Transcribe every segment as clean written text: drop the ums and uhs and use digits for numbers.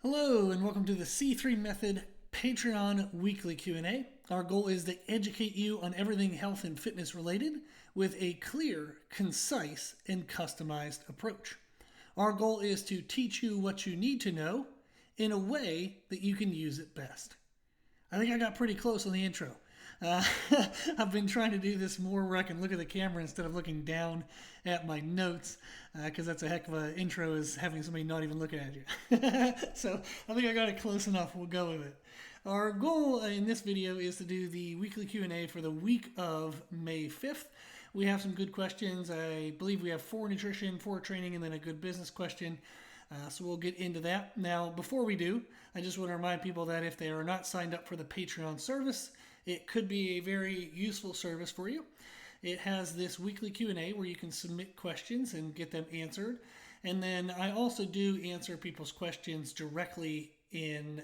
Hello and welcome to the C3 Method Patreon weekly Q&A. Our goal is to educate you on everything health and fitness related with a clear, concise, and customized approach. Our goal is to teach you what you need to know in a way that you can use it best. I think I got pretty close on the intro. Uh, I've been trying to do this more where I can look at the camera instead of looking down at my notes, because that's a heck of an intro, is having somebody not even looking at you. So I think I got it close enough. We'll go with it. Our goal in this video is to do the weekly Q&A for the week of May 5th. We have some good questions. I believe we have 4 nutrition, 4 training, and then a good business question. So we'll get into that. Now, before we do, I just want to remind people that if they are not signed up for the Patreon service, it could be a very useful service for you. It has this weekly Q&A where you can submit questions and get them answered. And then I also do answer people's questions directly in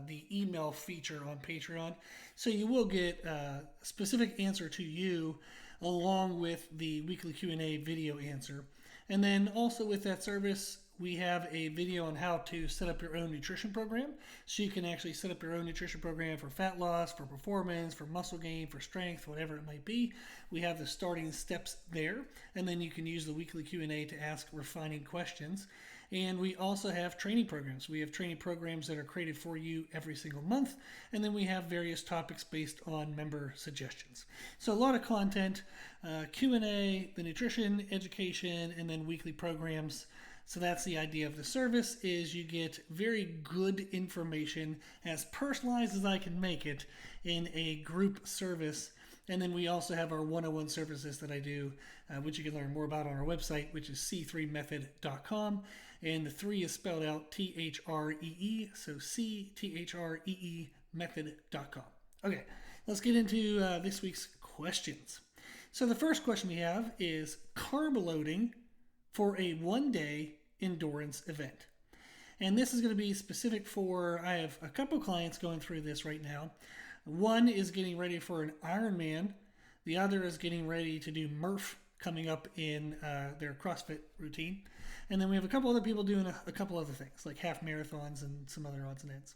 the email feature on Patreon. So you will get a specific answer to you along with the weekly Q&A video answer. And then also with that service, we have a video on how to set up your own nutrition program. So you can actually set up your own nutrition program for fat loss, for performance, for muscle gain, for strength, whatever it might be. We have the starting steps there. And then you can use the weekly Q&A to ask refining questions. And we also have training programs. We have training programs that are created for you every single month. And then we have various topics based on member suggestions. So a lot of content, Q&A, the nutrition, education, and then weekly programs. So that's the idea of the service, is you get very good information, as personalized as I can make it, in a group service. And then we also have our one-on-one services that I do, which you can learn more about on our website, which is c3method.com. And the 3 is spelled out T-H-R-E-E, so C-T-H-R-E-E method.com. Okay, let's get into this week's questions. So the first question we have is carb loading for a one-day endurance event. And this is going to be specific for, I have a couple clients going through this right now. One is getting ready for an Ironman. The other is getting ready to do Murph coming up in their CrossFit routine. And then we have a couple other people doing a couple other things, like half marathons and some other odds and ends.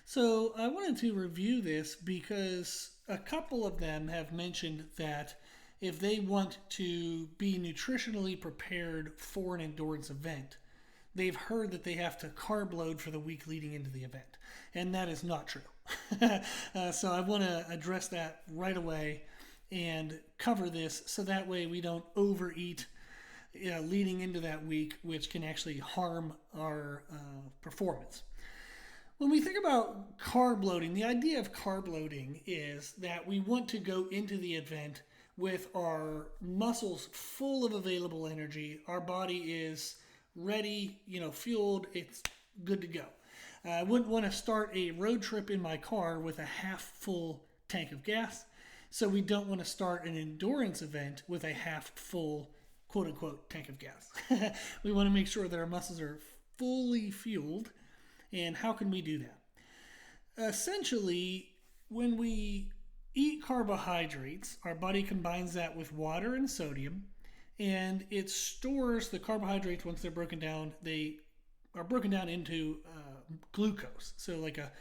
So I wanted to review this because a couple of them have mentioned that if they want to be nutritionally prepared for an endurance event, they've heard that they have to carb load for the week leading into the event. And that is not true. So I want to address that right away and cover this so that way we don't overeat leading into that week, which can actually harm our performance. When we think about carb loading, the idea of carb loading is that we want to go into the event with our muscles full of available energy. Our body is ready, fueled, it's good to go. I wouldn't want to start a road trip in my car with a half full tank of gas. So we don't want to start an endurance event with a half full, quote unquote, tank of gas. We want to make sure that our muscles are fully fueled. And how can we do that? Essentially, when we eat carbohydrates, our body combines that with water and sodium, and it stores the carbohydrates. Once they're broken down, they are broken down into glucose. So like a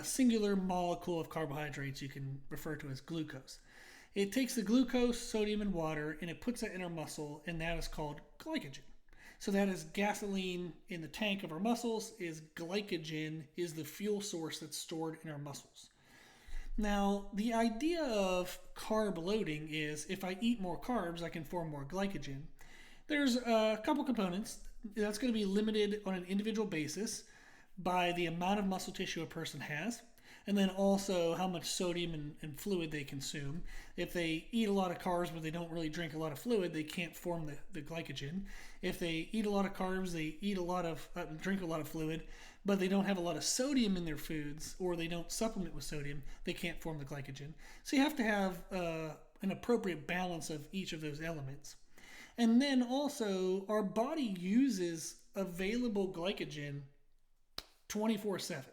singular molecule of carbohydrates you can refer to as glucose. It takes the glucose, sodium, and water, and it puts that in our muscle, and that is called glycogen. So that is gasoline in the tank of our muscles, is glycogen is the fuel source that's stored in our muscles. Now, the idea of carb loading is if I eat more carbs, I can form more glycogen. There's a couple components. That's going to be limited on an individual basis by the amount of muscle tissue a person has, and then also how much sodium and fluid they consume. If they eat a lot of carbs but they don't really drink a lot of fluid, they can't form the glycogen. If they eat a lot of carbs, they drink a lot of fluid, but they don't have a lot of sodium in their foods, or they don't supplement with sodium, they can't form the glycogen. So you have to have an appropriate balance of each of those elements. And then also, our body uses available glycogen 24/7.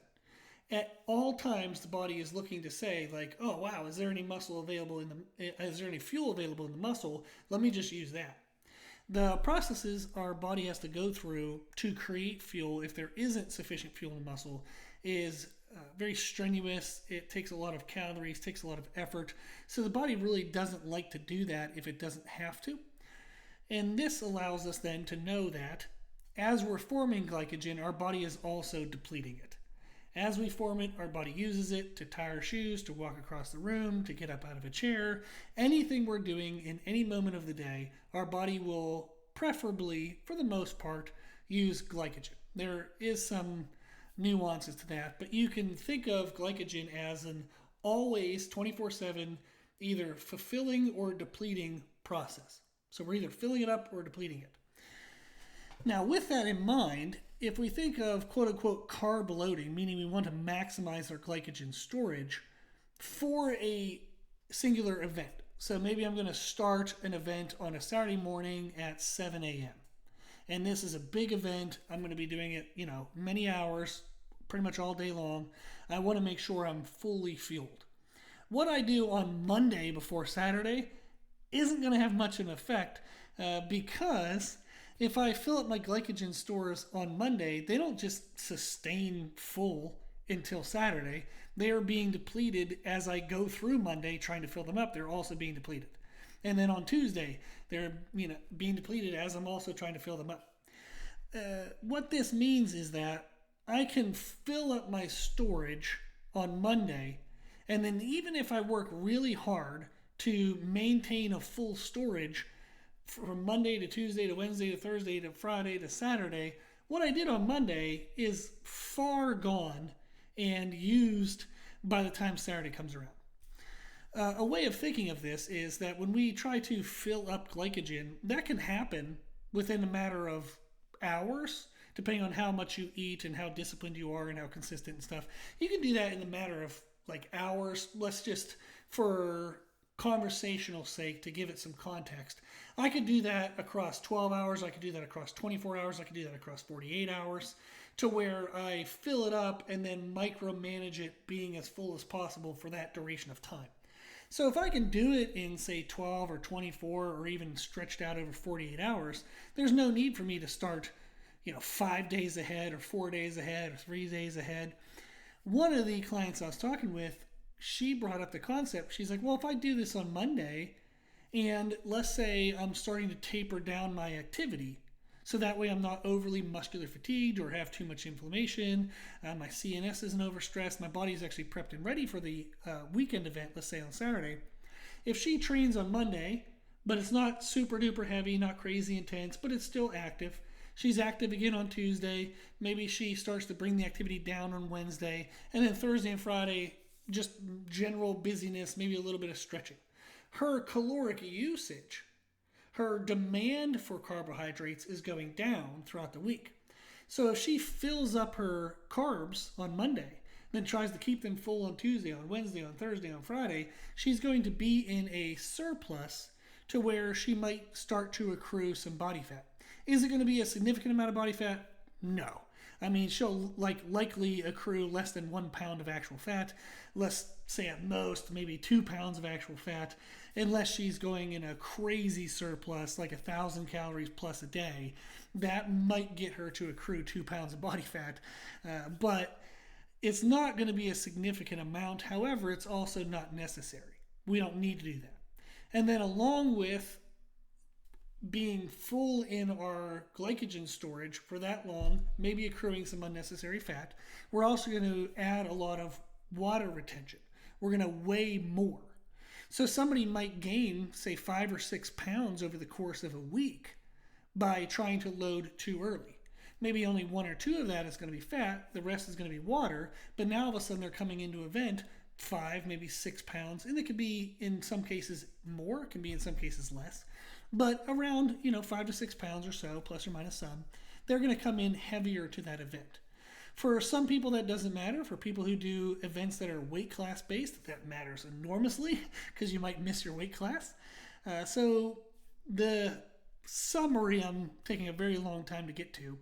At all times, the body is looking to say, like, oh, wow, is there any fuel available in the muscle? Let me just use that. The processes our body has to go through to create fuel, if there isn't sufficient fuel in the muscle, is very strenuous. It takes a lot of calories, takes a lot of effort. So the body really doesn't like to do that if it doesn't have to. And this allows us then to know that as we're forming glycogen, our body is also depleting it. As we form it, our body uses it to tie our shoes, to walk across the room, to get up out of a chair. Anything we're doing in any moment of the day, our body will preferably, for the most part, use glycogen. There is some nuances to that, but you can think of glycogen as an always 24/7 either fulfilling or depleting process. So we're either filling it up or depleting it. Now, with that in mind, if we think of quote unquote carb loading, meaning we want to maximize our glycogen storage for a singular event. So maybe I'm going to start an event on a Saturday morning at 7 a.m. And this is a big event. I'm going to be doing it, many hours, pretty much all day long. I want to make sure I'm fully fueled. What I do on Monday before Saturday isn't going to have much of an effect because if I fill up my glycogen stores on Monday, they don't just sustain full until Saturday. They are being depleted as I go through Monday trying to fill them up. They're also being depleted. And then on Tuesday, they're being depleted as I'm also trying to fill them up. What this means is that I can fill up my storage on Monday, and then even if I work really hard to maintain a full storage from Monday to Tuesday to Wednesday to Thursday to Friday to Saturday, what I did on Monday is far gone and used by the time Saturday comes around. A way of thinking of this is that when we try to fill up glycogen, that can happen within a matter of hours, depending on how much you eat and how disciplined you are and how consistent and stuff. You can do that in a matter of like hours. Let's just, for conversational sake, to give it some context, I could do that across 12 hours, I could do that across 24 hours, I could do that across 48 hours, to where I fill it up and then micromanage it being as full as possible for that duration of time. So if I can do it in, say, 12 or 24 or even stretched out over 48 hours, there's no need for me to start 5 days ahead or 4 days ahead or 3 days ahead. One of the clients I was talking with, she brought up the concept. She's like, well, if I do this on Monday and let's say I'm starting to taper down my activity, so that way I'm not overly muscular fatigued or have too much inflammation, my CNS isn't overstressed, my body's actually prepped and ready for the weekend event, let's say on Saturday. If she trains on Monday, but it's not super duper heavy, not crazy intense, but it's still active, she's active again on Tuesday, maybe she starts to bring the activity down on Wednesday, and then Thursday and Friday, just general busyness, maybe a little bit of stretching. Her caloric usage, her demand for carbohydrates is going down throughout the week. So if she fills up her carbs on Monday, then tries to keep them full on Tuesday, on Wednesday, on Thursday, on Friday, she's going to be in a surplus to where she might start to accrue some body fat. Is it going to be a significant amount of body fat? No. I mean, she'll likely accrue less than 1 pound of actual fat. Let's say at most maybe 2 pounds of actual fat, unless she's going in a crazy surplus, like 1,000 calories plus a day. That might get her to accrue 2 pounds of body fat, but it's not going to be a significant amount. However, it's also not necessary. We don't need to do that. And then along with being full in our glycogen storage for that long, maybe accruing some unnecessary fat, we're also going to add a lot of water retention. We're going to weigh more. So somebody might gain, say, 5 or 6 pounds over the course of a week by trying to load too early. Maybe only 1 or 2 of that is going to be fat, the rest is going to be water, but now all of a sudden they're coming into an event 5, maybe 6 pounds, and it could be in some cases more, it can be in some cases less, but around 5 to 6 pounds or so, plus or minus some, they're going to come in heavier to that event. For some people that doesn't matter. For people who do events that are weight class based, that matters enormously because you might miss your weight class. So the summary I'm taking a very long time to get to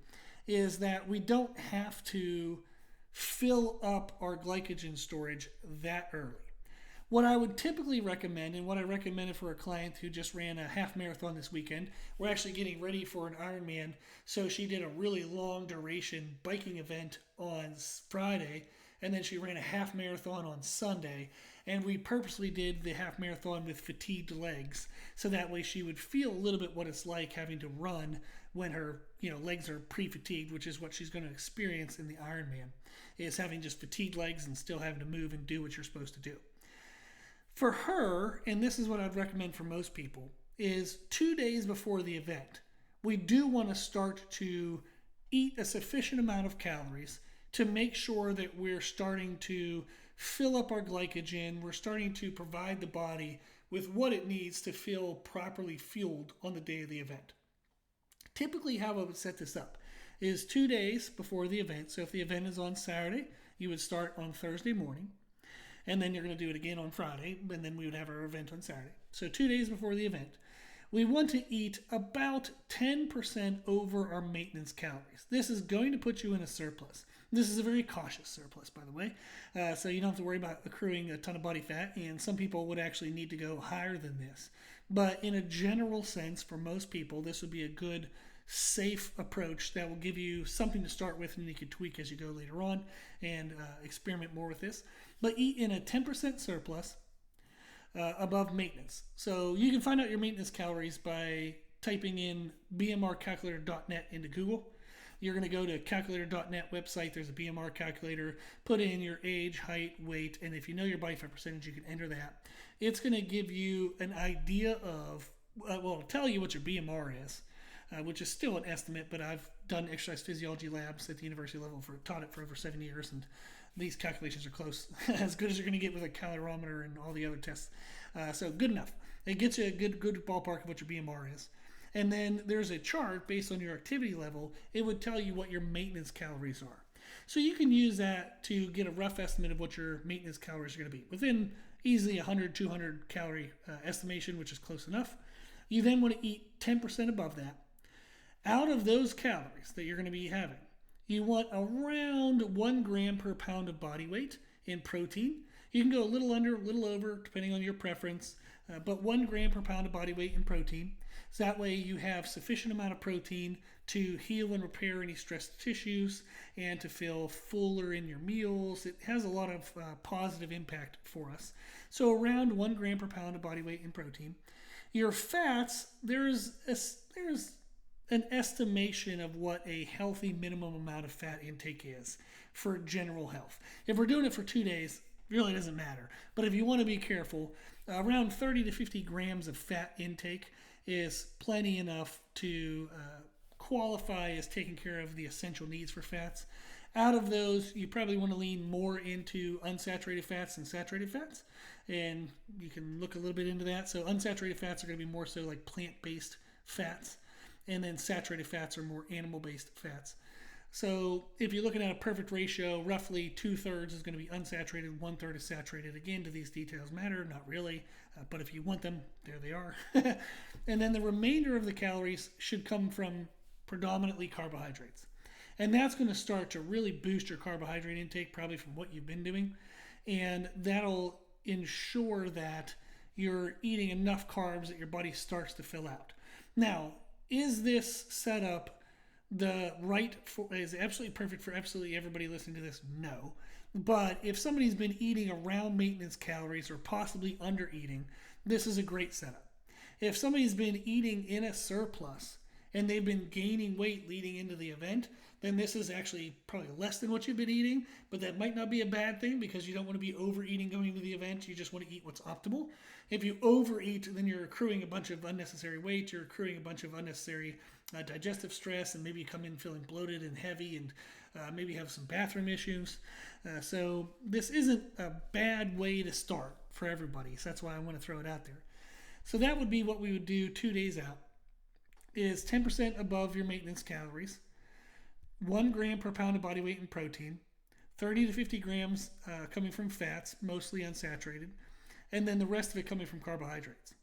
is that we don't have to fill up our glycogen storage that early. What I would typically recommend, and what I recommended for a client who just ran a half marathon this weekend, we're actually getting ready for an Ironman. So she did a really long duration biking event on Friday, and then she ran a half marathon on Sunday. And we purposely did the half marathon with fatigued legs, so that way she would feel a little bit what it's like having to run when her legs are pre-fatigued, which is what she's going to experience in the Ironman, is having just fatigued legs and still having to move and do what you're supposed to do. For her, and this is what I'd recommend for most people, is 2 days before the event, we do want to start to eat a sufficient amount of calories to make sure that we're starting to fill up our glycogen. We're starting to provide the body with what it needs to feel properly fueled on the day of the event. Typically, how I would set this up is 2 days before the event. So if the event is on Saturday, you would start on Thursday morning. And then you're going to do it again on Friday, and then we would have our event on Saturday. So 2 days before the event, we want to eat about 10% over our maintenance calories. This is going to put you in a surplus. This is a very cautious surplus, by the way. So you don't have to worry about accruing a ton of body fat, and some people would actually need to go higher than this. But in a general sense, for most people, this would be a good, safe approach that will give you something to start with, and you can tweak as you go later on and experiment more with this. But eat in a 10% surplus above maintenance. So you can find out your maintenance calories by typing in bmrcalculator.net into Google. You're going to go to calculator.net website. There's a BMR calculator. Put in your age, height, weight, and if you know your body fat percentage, you can enter that. It's going to give you an idea of, it'll tell you what your BMR is, which is still an estimate, but I've done exercise physiology labs at the university level, taught it for over 7 years, and these calculations are close, as good as you're going to get with a calorimeter and all the other tests. So good enough. It gets you a good ballpark of what your BMR is. And then there's a chart based on your activity level. It would tell you what your maintenance calories are. So you can use that to get a rough estimate of what your maintenance calories are going to be. Within easily 100, 200 calorie estimation, which is close enough. You then want to eat 10% above that. Out of those calories that you're going to be having, you want around 1 gram per pound of body weight in protein. You can go a little under, a little over, depending on your preference, but 1 gram per pound of body weight in protein. So that way you have sufficient amount of protein to heal and repair any stressed tissues and to feel fuller in your meals. It has a lot of positive impact for us. So around 1 gram per pound of body weight in protein. Your fats, there's an estimation of what a healthy minimum amount of fat intake is for general health. If we're doing it for 2 days, it really doesn't matter. But if you want to be careful, around 30 to 50 grams of fat intake is plenty enough to qualify as taking care of the essential needs for fats. Out of those, you probably want to lean more into unsaturated fats than saturated fats. And you can look a little bit into that. So unsaturated fats are going to be more so like plant-based fats. And then saturated fats are more animal-based fats. So if you're looking at a perfect ratio, roughly 2/3 is going to be unsaturated, 1/3 is saturated. Again, do these details matter? Not really. But if you want them, there they are. And then the remainder of the calories should come from predominantly carbohydrates. And that's going to start to really boost your carbohydrate intake, probably from what you've been doing. And that'll ensure that you're eating enough carbs that your body starts to fill out. Now, is this setup is absolutely perfect for absolutely everybody listening to this? No. But if somebody's been eating around maintenance calories or possibly under eating, this is a great setup. If somebody's been eating in a surplus and they've been gaining weight leading into the event, then this is actually probably less than what you've been eating, but that might not be a bad thing because you don't want to be overeating going into the event. You just want to eat what's optimal. If you overeat, then you're accruing a bunch of unnecessary weight. You're accruing a bunch of unnecessary digestive stress, and maybe you come in feeling bloated and heavy and maybe have some bathroom issues. So this isn't a bad way to start for everybody. So that's why I want to throw it out there. So that would be what we would do 2 days out, is 10% above your maintenance calories, 1 gram per pound of body weight in protein, 30 to 50 grams coming from fats, mostly unsaturated, and then the rest of it coming from carbohydrates.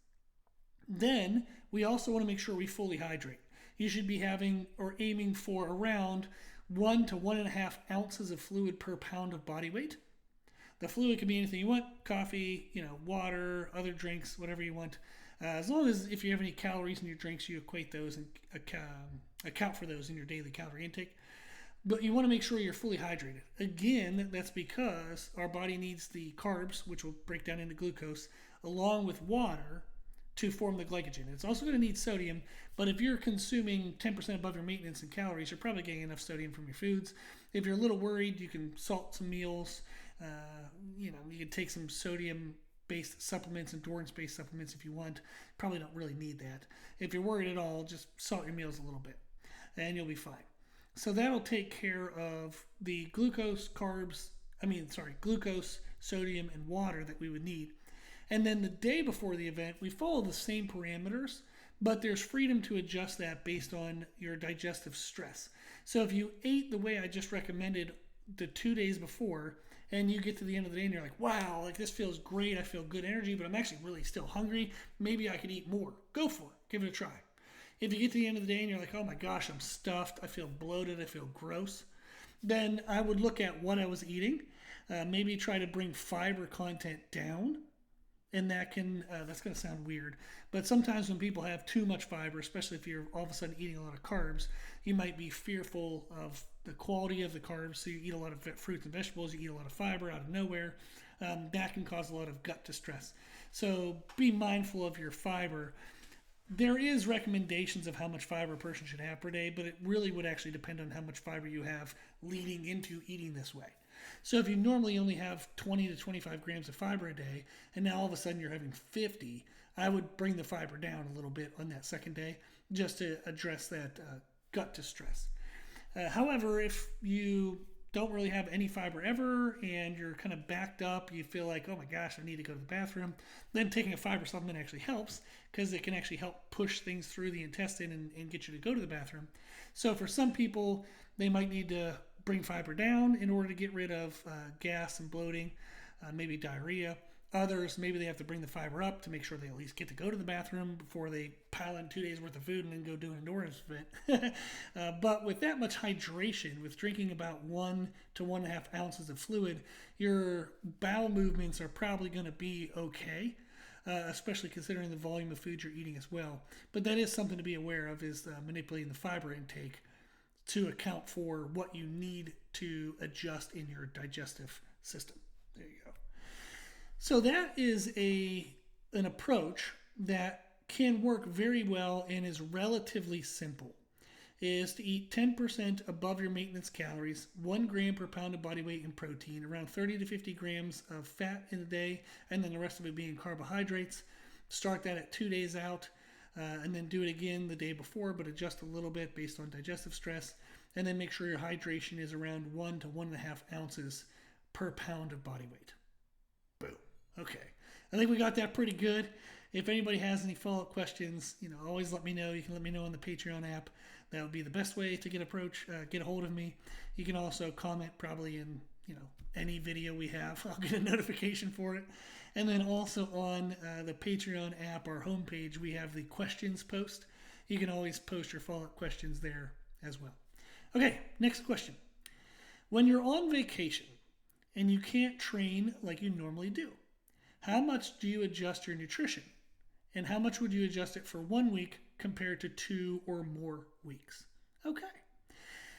Then we also want to make sure we fully hydrate. You should be having or aiming for around 1 to 1.5 ounces of fluid per pound of body weight. The fluid can be anything you want: coffee, water, other drinks, whatever you want. As long as if you have any calories in your drinks, you equate those and account for those in your daily calorie intake. But you want to make sure you're fully hydrated. Again, that's because our body needs the carbs, which will break down into glucose, along with water to form the glycogen. It's also going to need sodium, but if you're consuming 10% above your maintenance in calories, you're probably getting enough sodium from your foods. If you're a little worried, you can salt some meals. You can take some sodium-based supplements, endurance-based supplements if you want. Probably don't really need that. If you're worried at all, just salt your meals a little bit, and you'll be fine. So that'll take care of the glucose, sodium, and water that we would need. And then the day before the event, we follow the same parameters, but there's freedom to adjust that based on your digestive stress. So if you ate the way I just recommended the 2 days before, and you get to the end of the day and you're like, wow, this feels great, I feel good energy, but I'm actually really still hungry, maybe I could eat more. Go for it. Give it a try. If you get to the end of the day and you're like, oh my gosh, I'm stuffed, I feel bloated, I feel gross, then I would look at what I was eating, maybe try to bring fiber content down. And that's going to sound weird, but sometimes when people have too much fiber, especially if you're all of a sudden eating a lot of carbs, you might be fearful of the quality of the carbs. So you eat a lot of fruits and vegetables, you eat a lot of fiber out of nowhere. That can cause a lot of gut distress. So be mindful of your fiber. There is recommendations of how much fiber a person should have per day, but it really would actually depend on how much fiber you have leading into eating this way. So if you normally only have 20 to 25 grams of fiber a day, and now all of a sudden you're having 50, I would bring the fiber down a little bit on that second day just to address that gut distress. However, if you don't really have any fiber ever and you're kind of backed up, you feel like, oh my gosh, I need to go to the bathroom, then taking a fiber supplement actually helps because it can actually help push things through the intestine and get you to go to the bathroom. So for some people, they might need to bring fiber down in order to get rid of gas and bloating, maybe diarrhea. Others, maybe they have to bring the fiber up to make sure they at least get to go to the bathroom before they pile in 2 days worth of food and then go do an endurance event. But with that much hydration, with drinking about 1 to 1.5 ounces of fluid, your bowel movements are probably going to be okay, especially considering the volume of food you're eating as well. But that is something to be aware of, is manipulating the fiber intake to account for what you need to adjust in your digestive system. There you go. So that is an approach that can work very well and is relatively simple. Is to eat 10% above your maintenance calories, 1 gram per pound of body weight in protein, around 30 to 50 grams of fat in a day, and then the rest of it being carbohydrates. Start that at 2 days out, and then do it again the day before, but adjust a little bit based on digestive stress. And then make sure your hydration is around 1 to 1.5 ounces per pound of body weight. Boom. Okay. I think we got that pretty good. If anybody has any follow-up questions, always let me know. You can let me know on the Patreon app. That would be the best way to get a hold of me. You can also comment probably in, any video we have. I'll get a notification for it. And then also on the Patreon app, our homepage, we have the questions post. You can always post your follow-up questions there as well. Okay, next question. When you're on vacation and you can't train like you normally do, how much do you adjust your nutrition? And how much would you adjust it for 1 week compared to 2 or more weeks? Okay.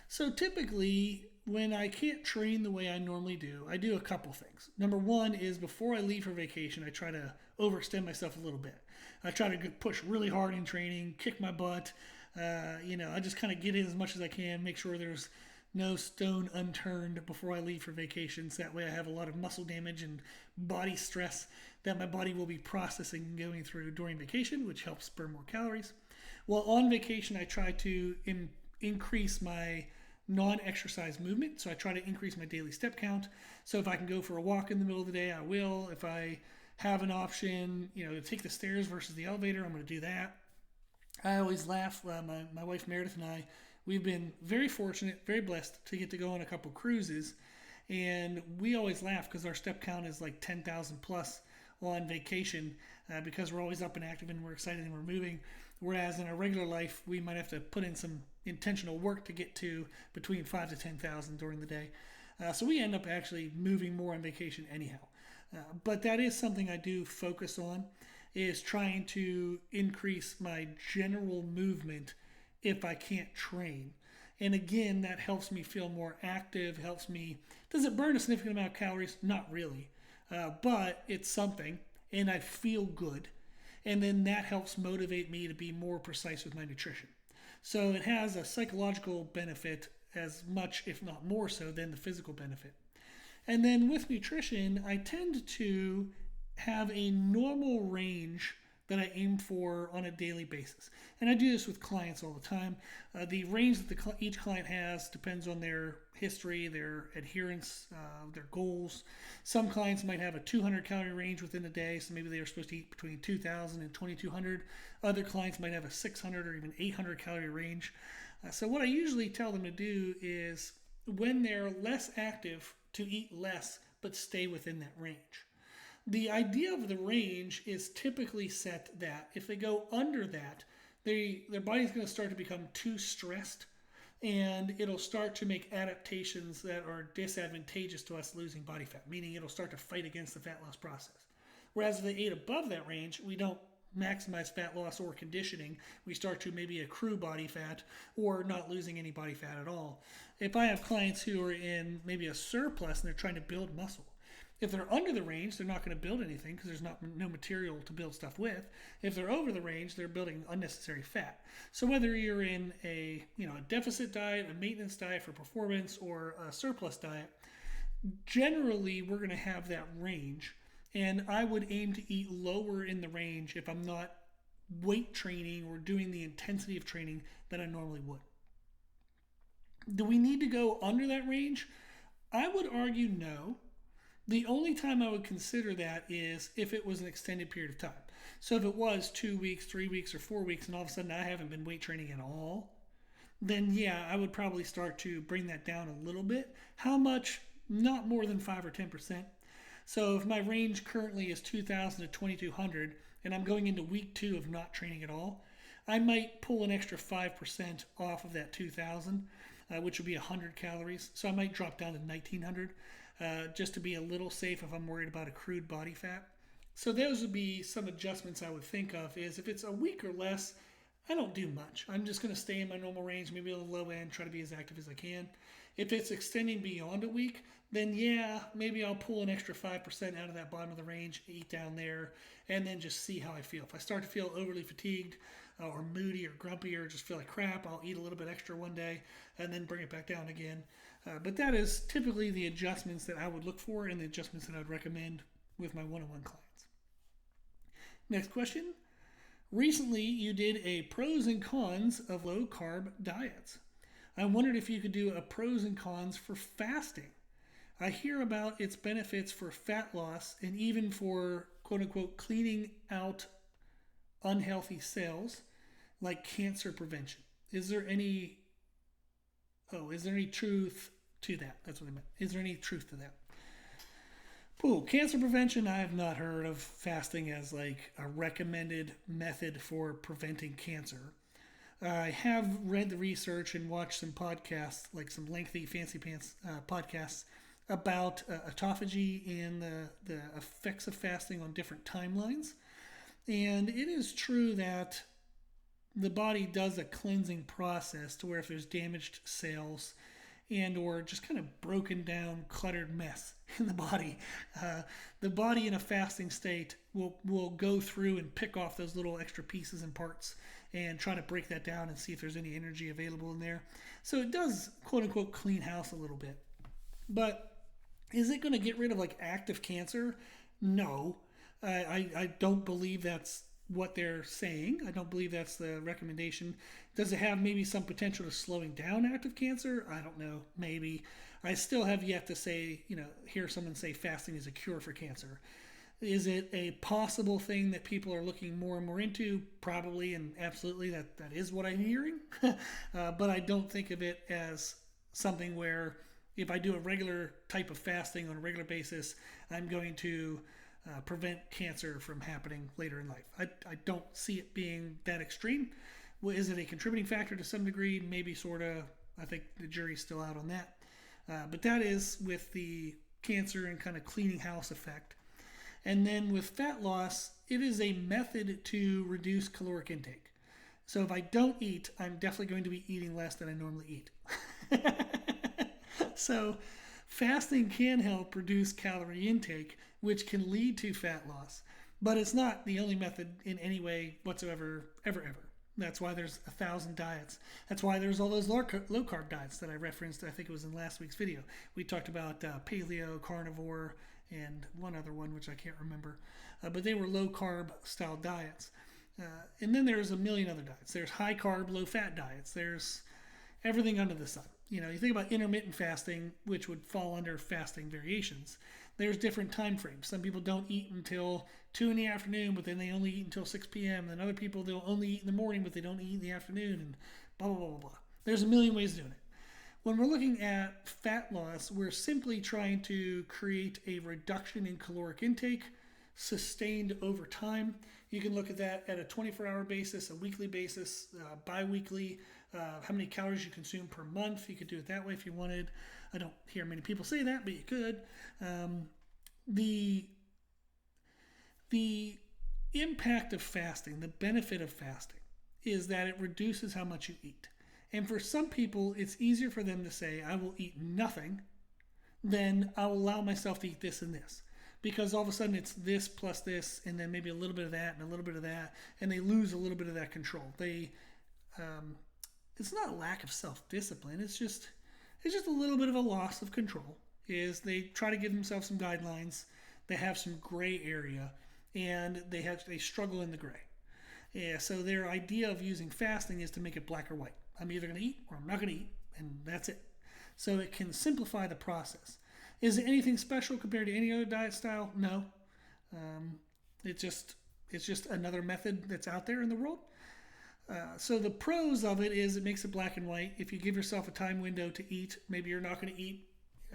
So typically, when I can't train the way I normally do, I do a couple things. Number one is before I leave for vacation, I try to overextend myself a little bit. I try to push really hard in training, kick my butt. I just kind of get in as much as I can, make sure there's no stone unturned before I leave for vacations. That way I have a lot of muscle damage and body stress that my body will be processing and going through during vacation, which helps burn more calories. While on vacation, I try to increase my non-exercise movement. So I try to increase my daily step count. So if I can go for a walk in the middle of the day, I will. If I have an option, to take the stairs versus the elevator, I'm going to do that. I always laugh. My wife Meredith and I, we've been very fortunate, very blessed to get to go on a couple cruises. And we always laugh because our step count is like 10,000 plus on vacation because we're always up and active and we're excited and we're moving. Whereas in our regular life, we might have to put in some intentional work to get to between 5 to 10,000 during the day. So we end up actually moving more on vacation anyhow. But that is something I do focus on, is trying to increase my general movement if I can't train. And again, that helps me feel more active, helps me. Does it burn a significant amount of calories? Not really. But it's something, and I feel good. And then that helps motivate me to be more precise with my nutrition. So it has a psychological benefit as much, if not more so, than the physical benefit. And then with nutrition, I tend to have a normal range that I aim for on a daily basis. And I do this with clients all the time. The range that each client has depends on their history, their adherence, their goals. Some clients might have a 200 calorie range within a day, so maybe they are supposed to eat between 2,000 and 2,200. Other clients might have a 600 or even 800 calorie range. So what I usually tell them to do is, when they're less active, to eat less but stay within that range. The idea of the range is typically set that if they go under that, their body's going to start to become too stressed, and it'll start to make adaptations that are disadvantageous to us losing body fat, meaning it'll start to fight against the fat loss process. Whereas if they ate above that range, we don't maximize fat loss or conditioning. We start to maybe accrue body fat or not losing any body fat at all. If I have clients who are in maybe a surplus and they're trying to build muscle, if they're under the range, they're not going to build anything because there's no material to build stuff with. If they're over the range, they're building unnecessary fat. So whether you're in a deficit diet, a maintenance diet for performance, or a surplus diet, generally we're going to have that range. And I would aim to eat lower in the range if I'm not weight training or doing the intensity of training that I normally would. Do we need to go under that range? I would argue no. The only time I would consider that is if it was an extended period of time. So if it was 2 weeks, 3 weeks, or 4 weeks, and all of a sudden I haven't been weight training at all, then yeah, I would probably start to bring that down a little bit. How much? Not more than 5 or 10%. So if my range currently is 2,000 to 2,200, and I'm going into week 2 of not training at all, I might pull an extra 5% off of that 2,000, which would be 100 calories. So I might drop down to 1,900. Just to be a little safe if I'm worried about accrued body fat. So those would be some adjustments I would think of. Is if it's a week or less, I don't do much. I'm just going to stay in my normal range, maybe a little low end, try to be as active as I can. If it's extending beyond a week, then yeah, maybe I'll pull an extra 5% out of that bottom of the range, eat down there, and then just see how I feel. If I start to feel overly fatigued or moody or grumpy or just feel like crap, I'll eat a little bit extra one day and then bring it back down again. But that is typically the adjustments that I would look for and the adjustments that I would recommend with my one-on-one clients. Next question. Recently, you did a pros and cons of low-carb diets. I wondered if you could do a pros and cons for fasting. I hear about its benefits for fat loss and even for quote-unquote cleaning out unhealthy cells like cancer prevention. Is there any truth to that? That's what I meant. Is there any truth to that? Cancer prevention, I have not heard of fasting as like a recommended method for preventing cancer. I have read the research and watched some podcasts, like some lengthy fancy pants podcasts about autophagy and the effects of fasting on different timelines. And it is true that the body does a cleansing process to where if there's damaged cells and or just kind of broken down, cluttered mess in the body in a fasting state will go through and pick off those little extra pieces and parts and try to break that down and see if there's any energy available in there. So it does, quote unquote, clean house a little bit. But is it going to get rid of like active cancer? No. I don't believe that's what they're saying. I don't believe that's the recommendation. Does it have maybe some potential to slowing down active cancer? I don't know. Maybe. I still have yet to hear someone say fasting is a cure for cancer. Is it a possible thing that people are looking more and more into? Probably, and absolutely that is what I'm hearing. But I don't think of it as something where if I do a regular type of fasting on a regular basis, I'm going to prevent cancer from happening later in life. I don't see it being that extreme. Well, is it a contributing factor to some degree? Maybe, sort of. I think the jury's still out on that. But that is with the cancer and kind of cleaning house effect. And then with fat loss, it is a method to reduce caloric intake. So if I don't eat, I'm definitely going to be eating less than I normally eat. So fasting can help reduce calorie intake, which can lead to fat loss. But it's not the only method in any way whatsoever, ever. That's why there's 1,000 diets. That's why there's all those low carb diets that I referenced. I think it was in last week's video. We talked about paleo, carnivore, and one other one, which I can't remember. But they were low carb style diets. And then there's a million other diets. There's high carb, low fat diets. There's everything under the sun. You think about intermittent fasting, which would fall under fasting variations. There's different time frames. Some people don't eat until 2 in the afternoon, but then they only eat until 6 p.m. And then other people, they'll only eat in the morning, but they don't eat in the afternoon, and blah, blah, blah, blah, blah. There's a million ways of doing it. When we're looking at fat loss, we're simply trying to create a reduction in caloric intake sustained over time. You can look at that at a 24-hour basis, a weekly basis, bi-weekly, how many calories you consume per month. You could do it that way if you wanted. I don't hear many people say that, but you could. The impact of fasting, the benefit of fasting, is that it reduces how much you eat. And for some people, it's easier for them to say, I will eat nothing, than I will allow myself to eat this and this. Because all of a sudden it's this plus this, and then maybe a little bit of that and a little bit of that, and they lose a little bit of that control. It's not a lack of self-discipline. It's just a little bit of a loss of control. Is they try to give themselves some guidelines. They have some gray area, and they struggle in the gray. Yeah, so their idea of using fasting is to make it black or white. I'm either going to eat or I'm not going to eat, and that's it. So it can simplify the process. Is it anything special compared to any other diet style? No. It's just another method that's out there in the world. So the pros of it is it makes it black and white. If you give yourself a time window to eat, maybe you're not going to eat.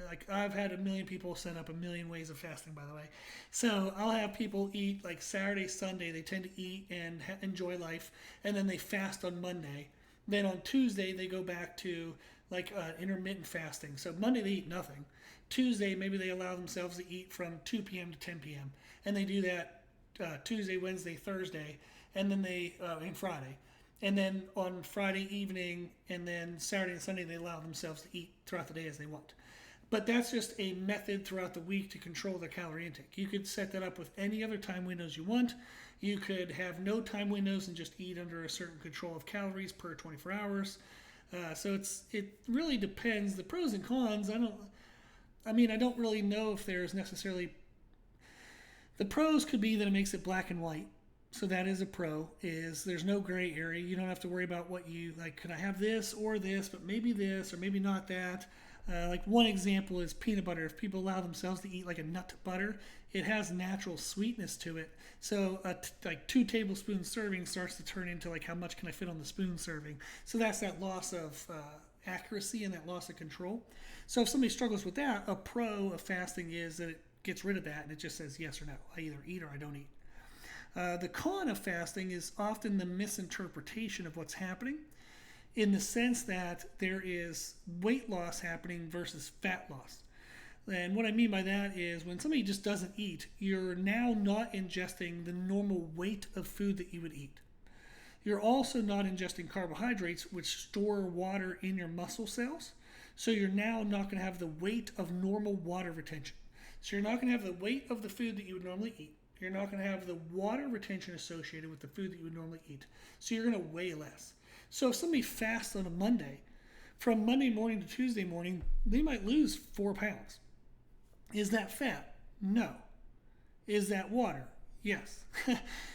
Like I've had a million people set up a million ways of fasting, by the way. So I'll have people eat like Saturday, Sunday. They tend to eat and enjoy life, and then they fast on Monday. Then on Tuesday they go back to like intermittent fasting. So Monday they eat nothing. Tuesday maybe they allow themselves to eat from 2 p.m. to 10 p.m. and they do that Tuesday, Wednesday, Thursday, and then and Friday. And then on Friday evening and then Saturday and Sunday they allow themselves to eat throughout the day as they want. But that's just a method throughout the week to control their calorie intake. You could set that up with any other time windows you want. You could have no time windows and just eat under a certain control of calories per 24 hours. So it really depends. The pros and cons, I don't really know if there's necessarily... The pros could be that it makes it black and white. So that is a pro, is there's no gray area. You don't have to worry about what you, like, could I have this or this, but maybe this or maybe not that. Like one example is peanut butter. If people allow themselves to eat like a nut butter, it has natural sweetness to it. So like 2 tablespoon serving starts to turn into like how much can I fit on the spoon serving. So that's that loss of accuracy and that loss of control. So if somebody struggles with that, a pro of fasting is that it gets rid of that and it just says yes or no. I either eat or I don't eat. The con of fasting is often the misinterpretation of what's happening, in the sense that there is weight loss happening versus fat loss. And what I mean by that is when somebody just doesn't eat, you're now not ingesting the normal weight of food that you would eat. You're also not ingesting carbohydrates, which store water in your muscle cells. So you're now not going to have the weight of normal water retention. So you're not going to have the weight of the food that you would normally eat. You're not going to have the water retention associated with the food that you would normally eat. So you're going to weigh less. So if somebody fasts on a Monday, from Monday morning to Tuesday morning, they might lose 4 pounds. Is that fat? No. Is that water? Yes.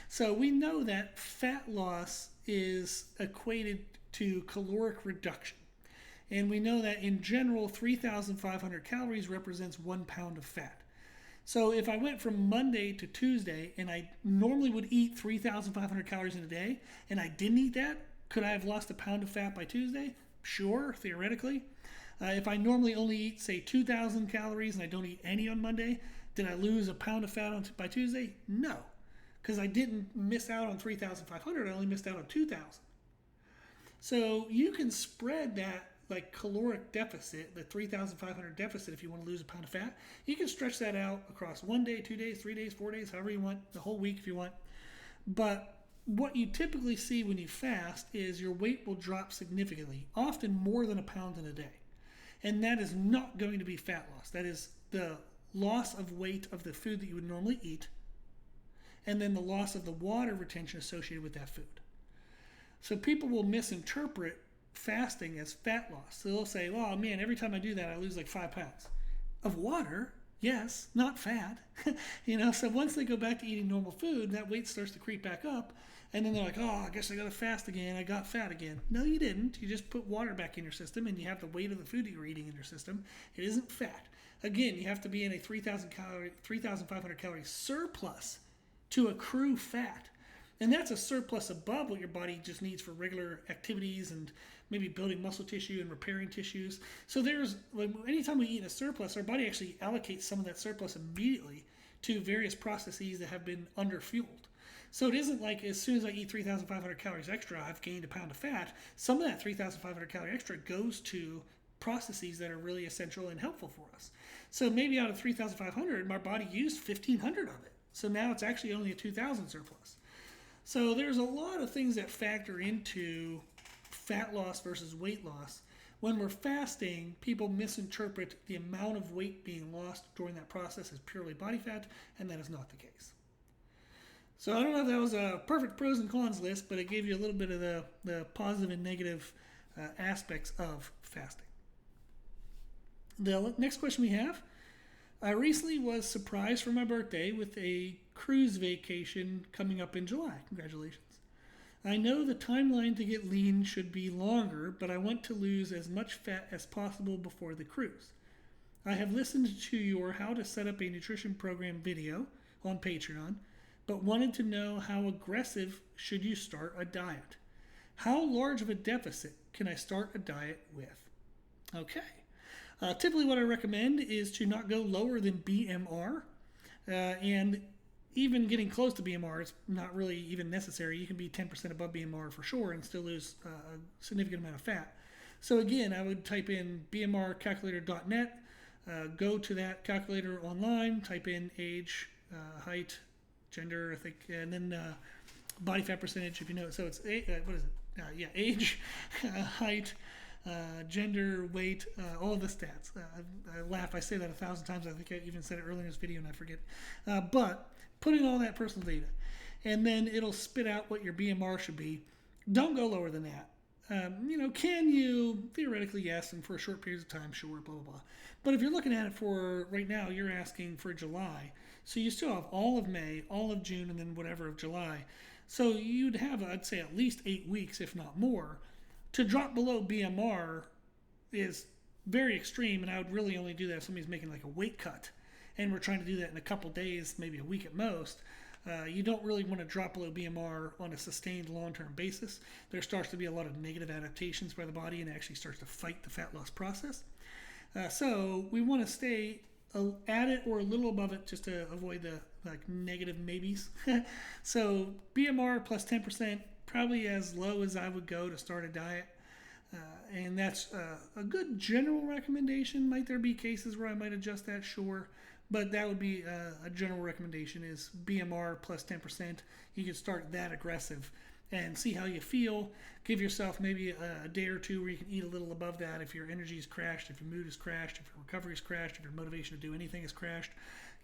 So we know that fat loss is equated to caloric reduction. And we know that in general, 3,500 calories represents 1 pound of fat. So if I went from Monday to Tuesday and I normally would eat 3,500 calories in a day and I didn't eat that, could I have lost a pound of fat by Tuesday? Sure, theoretically. If I normally only eat, say, 2,000 calories and I don't eat any on Monday, did I lose a pound of fat by Tuesday? No, because I didn't miss out on 3,500. I only missed out on 2,000. So you can spread that like caloric deficit, the 3,500 deficit, if you want to lose a pound of fat, you can stretch that out across 1 day, 2 days, 3 days, 4 days, however you want, the whole week if you want. But what you typically see when you fast is your weight will drop significantly, often more than a pound in a day. And that is not going to be fat loss. That is the loss of weight of the food that you would normally eat, and then the loss of the water retention associated with that food. So people will misinterpret fasting as fat loss. So they'll say, oh man, every time I do that, I lose like 5 pounds of water. Yes, not fat. So once they go back to eating normal food, that weight starts to creep back up. And then they're like, oh, I guess I got to fast again. I got fat again. No, you didn't. You just put water back in your system and you have the weight of the food that you're eating in your system. It isn't fat. Again, you have to be in a 3,500 calorie surplus to accrue fat. And that's a surplus above what your body just needs for regular activities and maybe building muscle tissue and repairing tissues. So anytime we eat in a surplus, our body actually allocates some of that surplus immediately to various processes that have been underfueled. So it isn't like as soon as I eat 3,500 calories extra, I've gained a pound of fat. Some of that 3,500 calorie extra goes to processes that are really essential and helpful for us. So maybe out of 3,500, my body used 1,500 of it. So now it's actually only a 2,000 surplus. So there's a lot of things that factor into fat loss versus weight loss. When we're fasting, people misinterpret the amount of weight being lost during that process as purely body fat, and that is not the case. So I don't know if that was a perfect pros and cons list, but it gave you a little bit of the positive and negative aspects of fasting. The next question we have, I recently was surprised for my birthday with a cruise vacation coming up in July. Congratulations. I know the timeline to get lean should be longer, but I want to lose as much fat as possible before the cruise. I have listened to your how to set up a nutrition program video on Patreon, but wanted to know how aggressive should you start a diet? How large of a deficit can I start a diet with? Okay. Typically what I recommend is to not go lower than BMR, and even getting close to BMR is not really even necessary. You can be 10% above BMR for sure and still lose a significant amount of fat. So again, I would type in bmrcalculator.net, go to that calculator online, type in age, height, gender, I think, and then body fat percentage, if you know it. So it's, age, height, gender, weight, all the stats. I laugh. I say that 1,000 times. I think I even said it earlier in this video and I forget. But put in all that personal data, and then it'll spit out what your BMR should be. Don't go lower than that. Can you? Theoretically, yes, and for a short period of time, sure, blah, blah, blah. But if you're looking at it for right now, you're asking for July. So you still have all of May, all of June, and then whatever of July. So you'd have, I'd say, at least 8 weeks, if not more. To drop below BMR is very extreme, and I would really only do that if somebody's making like a weight cut, and we're trying to do that in a couple days, maybe a week at most. You don't really want to drop below BMR on a sustained long-term basis. There starts to be a lot of negative adaptations by the body, and it actually starts to fight the fat loss process. So we want to stay at it or a little above it just to avoid the negative maybes. So BMR plus 10%, probably as low as I would go to start a diet. And that's a good general recommendation. Might there be cases where I might adjust that? Sure. But that would be a general recommendation is BMR plus 10%. You can start that aggressive and see how you feel. Give yourself maybe a day or two where you can eat a little above that if your energy is crashed, if your mood is crashed, if your recovery is crashed, if your motivation to do anything is crashed.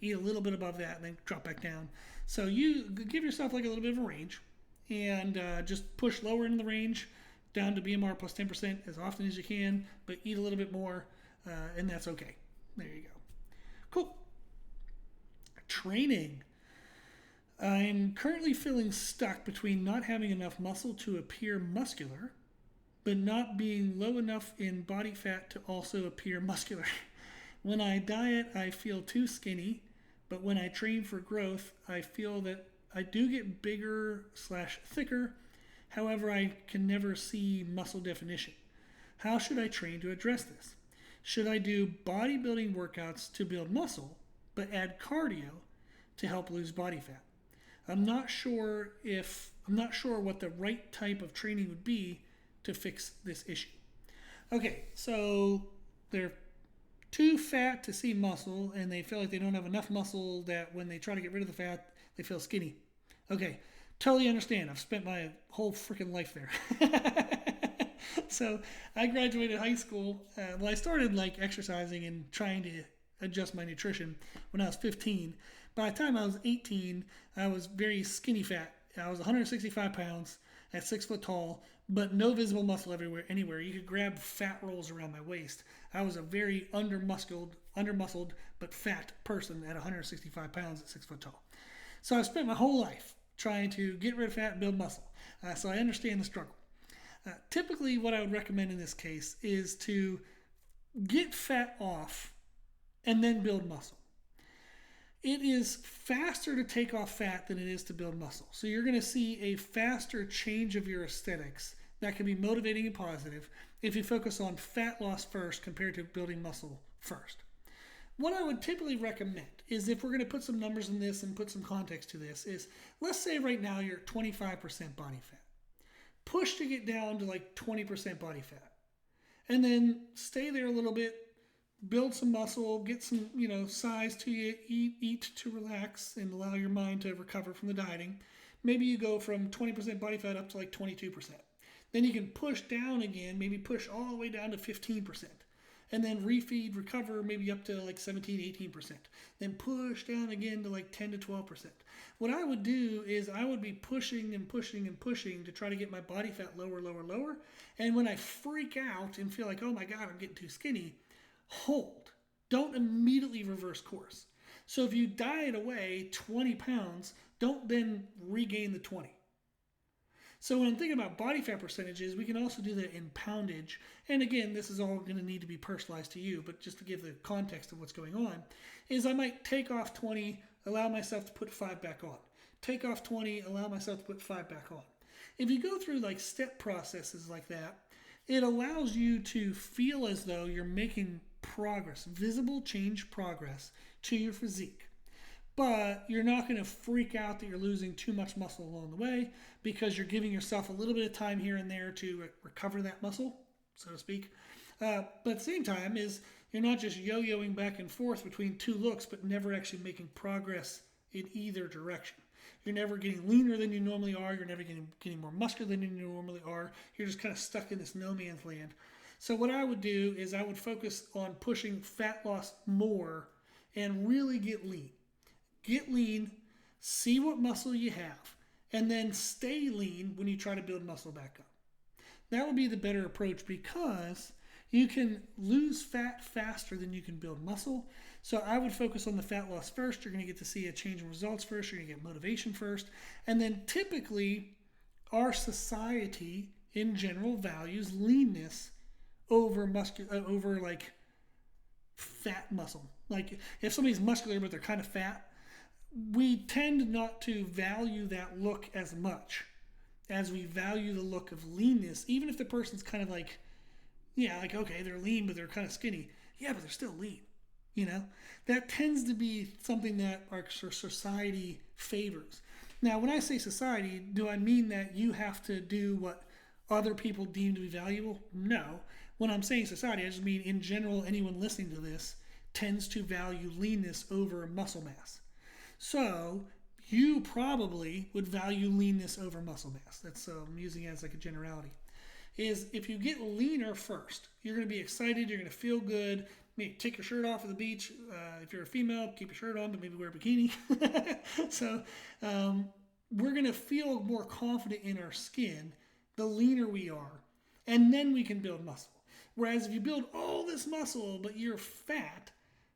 Eat a little bit above that and then drop back down. So you give yourself like a little bit of a range and just push lower in the range down to BMR plus 10% as often as you can, but eat a little bit more, and that's okay. There you go. Cool. Training. I'm currently feeling stuck between not having enough muscle to appear muscular, but not being low enough in body fat to also appear muscular. When I diet, I feel too skinny, but when I train for growth, I feel that I do get bigger/thicker. However, I can never see muscle definition. How should I train to address this? Should I do bodybuilding workouts to build muscle, but add cardio to help lose body fat? I'm not sure what the right type of training would be to fix this issue. Okay, so they're too fat to see muscle, and they feel like they don't have enough muscle that when they try to get rid of the fat, they feel skinny. Okay, totally understand. I've spent my whole freaking life there. So I graduated high school. I started like exercising and trying to adjust my nutrition when I was 15. By the time I was 18, I was very skinny fat. I was 165 pounds at 6 foot tall, but no visible muscle everywhere, anywhere. You could grab fat rolls around my waist. I was a very undermuscled, but fat person at 165 pounds at 6 foot tall. So I spent my whole life trying to get rid of fat and build muscle. So I understand the struggle. Typically, what I would recommend in this case is to get fat off and then build muscle. It is faster to take off fat than it is to build muscle. So you're going to see a faster change of your aesthetics that can be motivating and positive if you focus on fat loss first compared to building muscle first. What I would typically recommend is, if we're going to put some numbers in this and put some context to this, is let's say right now you're at 25% body fat. Push to get down to like 20% body fat. And then stay there a little bit, build some muscle, get some, size to you, eat to relax and allow your mind to recover from the dieting. Maybe you go from 20% body fat up to like 22%. Then you can push down again, maybe push all the way down to 15%. And then refeed, recover, maybe up to like 17, 18%. Then push down again to like 10 to 12%. What I would do is I would be pushing and pushing and pushing to try to get my body fat lower, lower, lower. And when I freak out and feel like, oh my God, I'm getting too skinny, hold. Don't immediately reverse course. So if you diet away 20 pounds, don't then regain the 20. So when I'm thinking about body fat percentages, we can also do that in poundage. And again, this is all going to need to be personalized to you, but just to give the context of what's going on, is I might take off 20, allow myself to put 5 back on. Take off 20, allow myself to put 5 back on. If you go through like step processes like that, it allows you to feel as though you're making progress, visible change progress to your physique. But you're not going to freak out that you're losing too much muscle along the way, because you're giving yourself a little bit of time here and there to recover that muscle, so to speak. But at the same time, is you're not just yo-yoing back and forth between two looks, but never actually making progress in either direction. You're never getting leaner than you normally are. You're never getting more muscular than you normally are. You're just kind of stuck in this no man's land. So what I would do is I would focus on pushing fat loss more and really get lean. Get lean, see what muscle you have, and then stay lean when you try to build muscle back up. That would be the better approach, because you can lose fat faster than you can build muscle. So I would focus on the fat loss first. You're going to get to see a change in results first. You're going to get motivation first. And then typically our society in general values leanness over like fat muscle. Like if somebody's muscular but they're kind of fat, we tend not to value that look as much as we value the look of leanness, even if the person's kind of like, okay, they're lean, but they're kind of skinny. Yeah, but they're still lean. That tends to be something that our society favors. Now, when I say society, do I mean that you have to do what other people deem to be valuable? No. When I'm saying society, I just mean in general, anyone listening to this tends to value leanness over muscle mass. So you probably would value leanness over muscle mass. That's I'm using it as like a generality. Is if you get leaner first, you're going to be excited. You're going to feel good. Maybe take your shirt off at the beach. If you're a female, keep your shirt on, but maybe wear a bikini. So we're going to feel more confident in our skin the leaner we are, and then we can build muscle. Whereas if you build all this muscle but you're fat,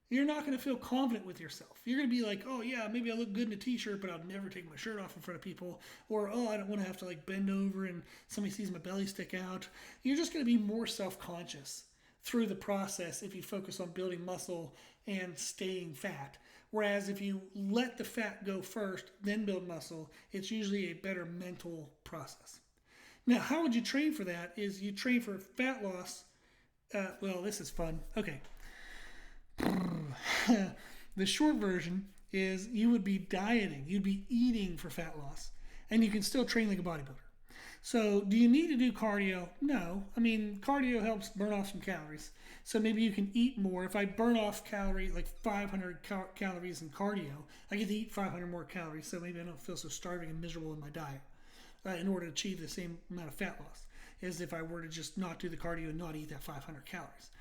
you're not going to feel confident with yourself. You're going to be like, oh yeah, maybe I look good in a t-shirt, but I'll never take my shirt off in front of people. Or, oh, I don't want to have to like bend over and somebody sees my belly stick out. You're just going to be more self-conscious through the process if you focus on building muscle and staying fat. Whereas if you let the fat go first, then build muscle, it's usually a better mental process. Now, how would you train for that? Is you train for fat loss. Well, this is fun. Okay. The short version is you would be dieting. You'd be eating for fat loss. And you can still train like a bodybuilder. So, do you need to do cardio? No. I mean, cardio helps burn off some calories. So maybe you can eat more. If I burn off like 500 calories in cardio, I get to eat 500 more calories. So maybe I don't feel so starving and miserable in my diet in order to achieve the same amount of fat loss as if I were to just not do the cardio and not eat that 500 calories.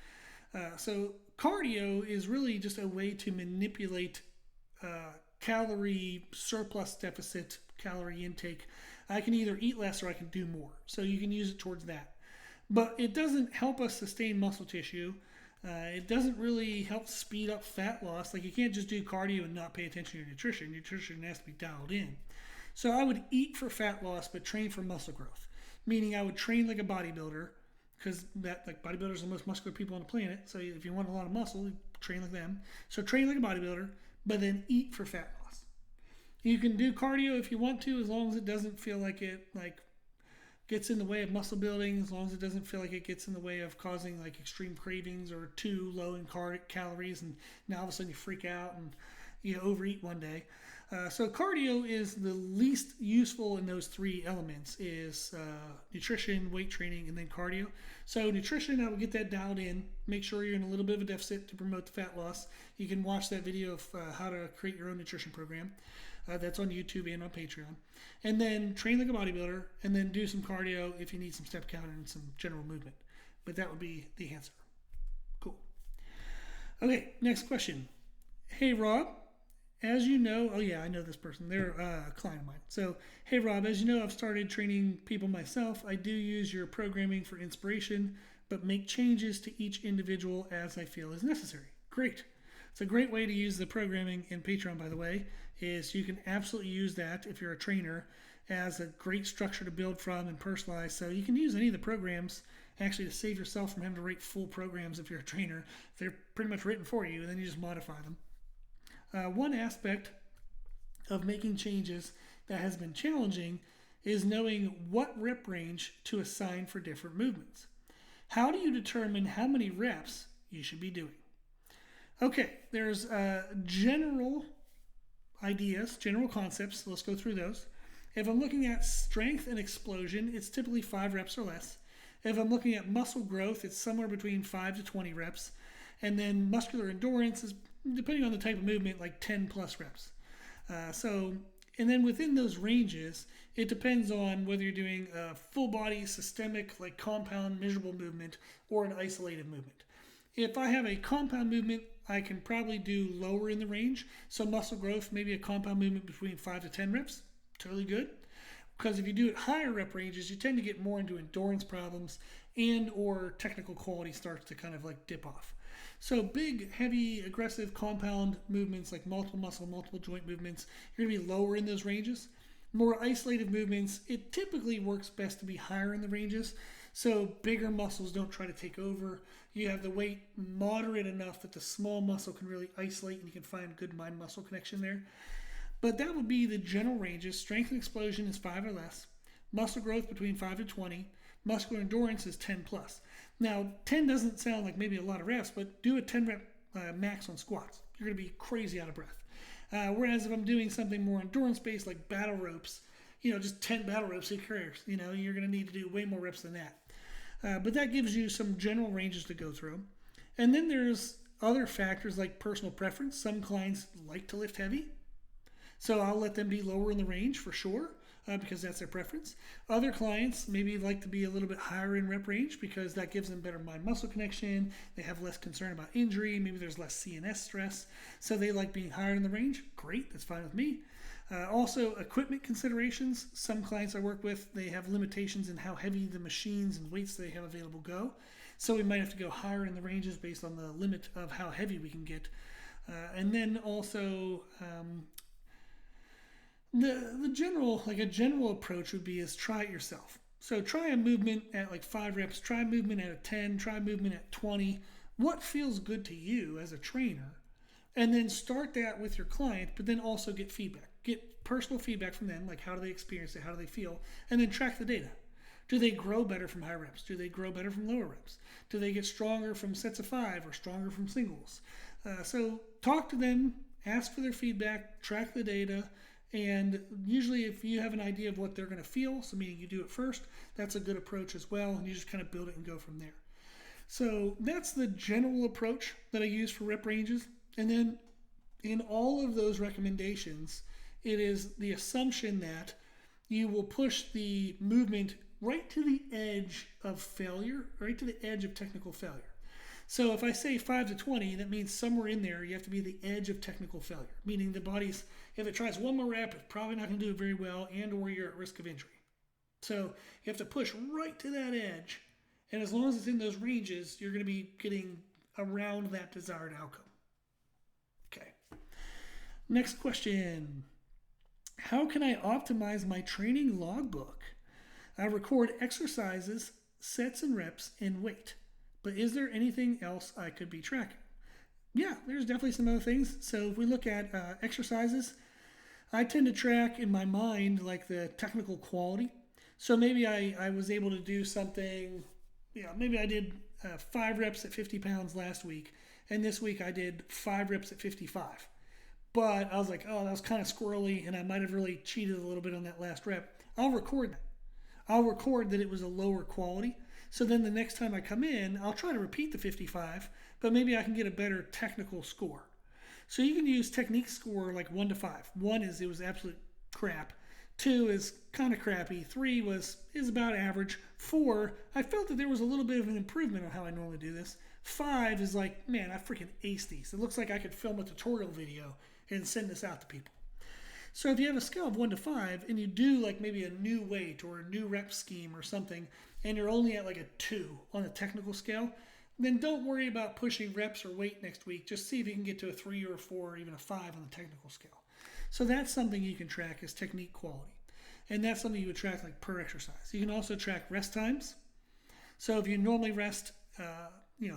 So cardio is really just a way to manipulate calorie surplus deficit, calorie intake. I can either eat less or I can do more. So you can use it towards that. But it doesn't help us sustain muscle tissue. It doesn't really help speed up fat loss. Like you can't just do cardio and not pay attention to your nutrition. Nutrition has to be dialed in. So I would eat for fat loss, but train for muscle growth. Meaning I would train like a bodybuilder, because bodybuilders are the most muscular people on the planet. So if you want a lot of muscle, you train like them. So train like a bodybuilder, but then eat for fat loss. You can do cardio if you want to, as long as it doesn't feel like it gets in the way of muscle building, as long as it doesn't feel like it gets in the way of causing like extreme cravings or too low in calories, and now all of a sudden you freak out and you overeat one day. So cardio is the least useful in those three elements: is nutrition, weight training, and then cardio. So nutrition, I would get that dialed in. Make sure you're in a little bit of a deficit to promote the fat loss. You can watch that video of how to create your own nutrition program. That's on YouTube and on Patreon. And then train like a bodybuilder, and then do some cardio if you need some step count and some general movement. But that would be the answer. Cool. Okay, next question. Hey, Rob. As you know, oh yeah, I know this person. They're a client of mine. So, hey Rob, as you know, I've started training people myself. I do use your programming for inspiration, but make changes to each individual as I feel is necessary. Great. It's a great way to use the programming in Patreon, by the way, is you can absolutely use that if you're a trainer as a great structure to build from and personalize. So you can use any of the programs actually to save yourself from having to write full programs if you're a trainer. They're pretty much written for you, and then you just modify them. One aspect of making changes that has been challenging is knowing what rep range to assign for different movements. How do you determine how many reps you should be doing? Okay, there's general ideas, general concepts. Let's go through those. If I'm looking at strength and explosion, it's typically 5 reps or less. If I'm looking at muscle growth, it's somewhere between 5 to 20 reps. And then muscular endurance is, depending on the type of movement, like 10 plus reps. And then within those ranges, it depends on whether you're doing a full body, systemic, like compound, measurable movement, or an isolated movement. If I have a compound movement, I can probably do lower in the range. So muscle growth, maybe a compound movement between 5 to 10 reps, totally good. Because if you do it higher rep ranges, you tend to get more into endurance problems, and or technical quality starts to kind of like dip off. So big, heavy, aggressive compound movements like multiple muscle, multiple joint movements, you're going to be lower in those ranges. More isolated movements, it typically works best to be higher in the ranges. So bigger muscles don't try to take over. You have the weight moderate enough that the small muscle can really isolate and you can find good mind-muscle connection there. But that would be the general ranges. Strength and explosion is 5 or less. Muscle growth between 5 to 20. Muscular endurance is 10 plus. Now, 10 doesn't sound like maybe a lot of reps, but do a 10 rep max on squats. You're going to be crazy out of breath. Whereas if I'm doing something more endurance-based like battle ropes, just 10 battle ropes, who cares? You're going to need to do way more reps than that. But that gives you some general ranges to go through. And then there's other factors like personal preference. Some clients like to lift heavy, so I'll let them be lower in the range for sure. Because that's their preference. Other clients maybe like to be a little bit higher in rep range because that gives them better mind-muscle connection. They have less concern about injury. Maybe there's less CNS stress. So they like being higher in the range. Great, that's fine with me. Also, equipment considerations. Some clients I work with, they have limitations in how heavy the machines and weights they have available go. So we might have to go higher in the ranges based on the limit of how heavy we can get. And then also... The general approach would be is try it yourself. So try a movement at like 5 reps, try a movement at a 10, try a movement at 20. What feels good to you as a trainer? And then start that with your client, but then also get feedback. Get personal feedback from them, like how do they experience it, how do they feel, and then track the data. Do they grow better from high reps? Do they grow better from lower reps? Do they get stronger from sets of 5 or stronger from singles? So talk to them, ask for their feedback, track the data, And usually if you have an idea of what they're going to feel, so meaning you do it first, that's a good approach as well. And you just kind of build it and go from there. So that's the general approach that I use for rep ranges. And then in all of those recommendations, it is the assumption that you will push the movement right to the edge of failure, right to the edge of technical failure. So if I say 5 to 20, that means somewhere in there you have to be at the edge of technical failure, meaning the body's, if it tries one more rep, it's probably not going to do it very well, and or you're at risk of injury. So you have to push right to that edge, and as long as it's in those ranges, you're going to be getting around that desired outcome. Okay. Next question. How can I optimize my training logbook? I record exercises, sets and reps, and weight. But is there anything else I could be tracking? Yeah, there's definitely some other things. So if we look at exercises, I tend to track in my mind like the technical quality. So maybe I was able to do something, maybe I did 5 reps at 50 pounds last week, and this week I did 5 reps at 55. But I was like, oh, that was kind of squirrely, and I might have really cheated a little bit on that last rep. I'll record that. I'll record that it was a lower quality. So then the next time I come in, I'll try to repeat the 55, but maybe I can get a better technical score. So you can use technique score like 1 to 5. 1 is it was absolute crap. 2 is kind of crappy. 3 is about average. 4, I felt that there was a little bit of an improvement on how I normally do this. 5 is like, man, I freaking aced these. It looks like I could film a tutorial video and send this out to people. So if you have a scale of 1 to 5 and you do like maybe a new weight or a new rep scheme or something, and you're only at like a 2 on a technical scale, then don't worry about pushing reps or weight next week. Just see if you can get to a 3 or a 4 or even a 5 on the technical scale. So that's something you can track as technique quality. And that's something you would track like per exercise. You can also track rest times. So if you normally rest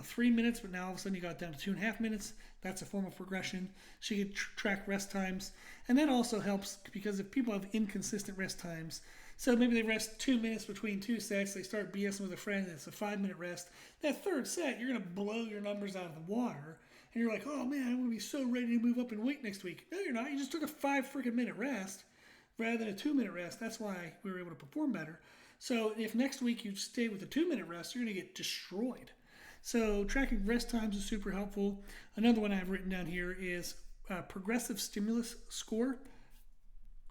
3 minutes, but now all of a sudden you got down to 2.5 minutes, that's a form of progression. So you can track rest times. And that also helps because if people have inconsistent rest times, so maybe they rest 2 minutes between 2 sets, they start BSing with a friend, and it's a 5-minute rest. That third set, you're going to blow your numbers out of the water. And you're like, oh man, I'm going to be so ready to move up in weight next week. No, you're not. You just took a 5-minute rest rather than a 2-minute rest. That's why we were able to perform better. So if next week you stay with a 2-minute rest, you're going to get destroyed. So tracking rest times is super helpful. Another one I've written down here is progressive stimulus score.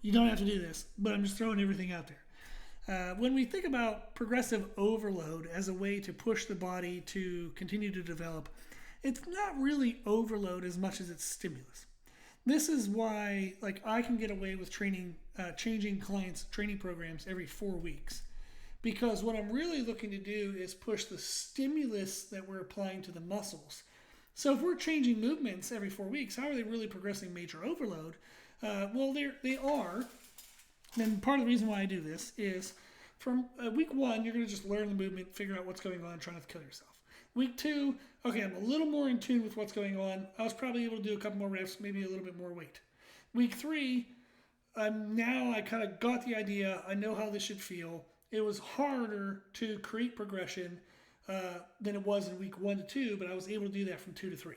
You don't have to do this, but I'm just throwing everything out there. When we think about progressive overload as a way to push the body to continue to develop, it's not really overload as much as it's stimulus. This is why I can get away with changing clients' training programs every 4 weeks. Because what I'm really looking to do is push the stimulus that we're applying to the muscles. So if we're changing movements every 4 weeks, how are they really progressing major overload? Well, they are. And part of the reason why I do this is from week 1, you're going to just learn the movement, figure out what's going on, try not to kill yourself. Week 2, okay, I'm a little more in tune with what's going on. I was probably able to do a couple more reps, maybe a little bit more weight. Week 3, now I kind of got the idea. I know how this should feel. It was harder to create progression than it was in week 1 to 2, but I was able to do that from 2 to 3.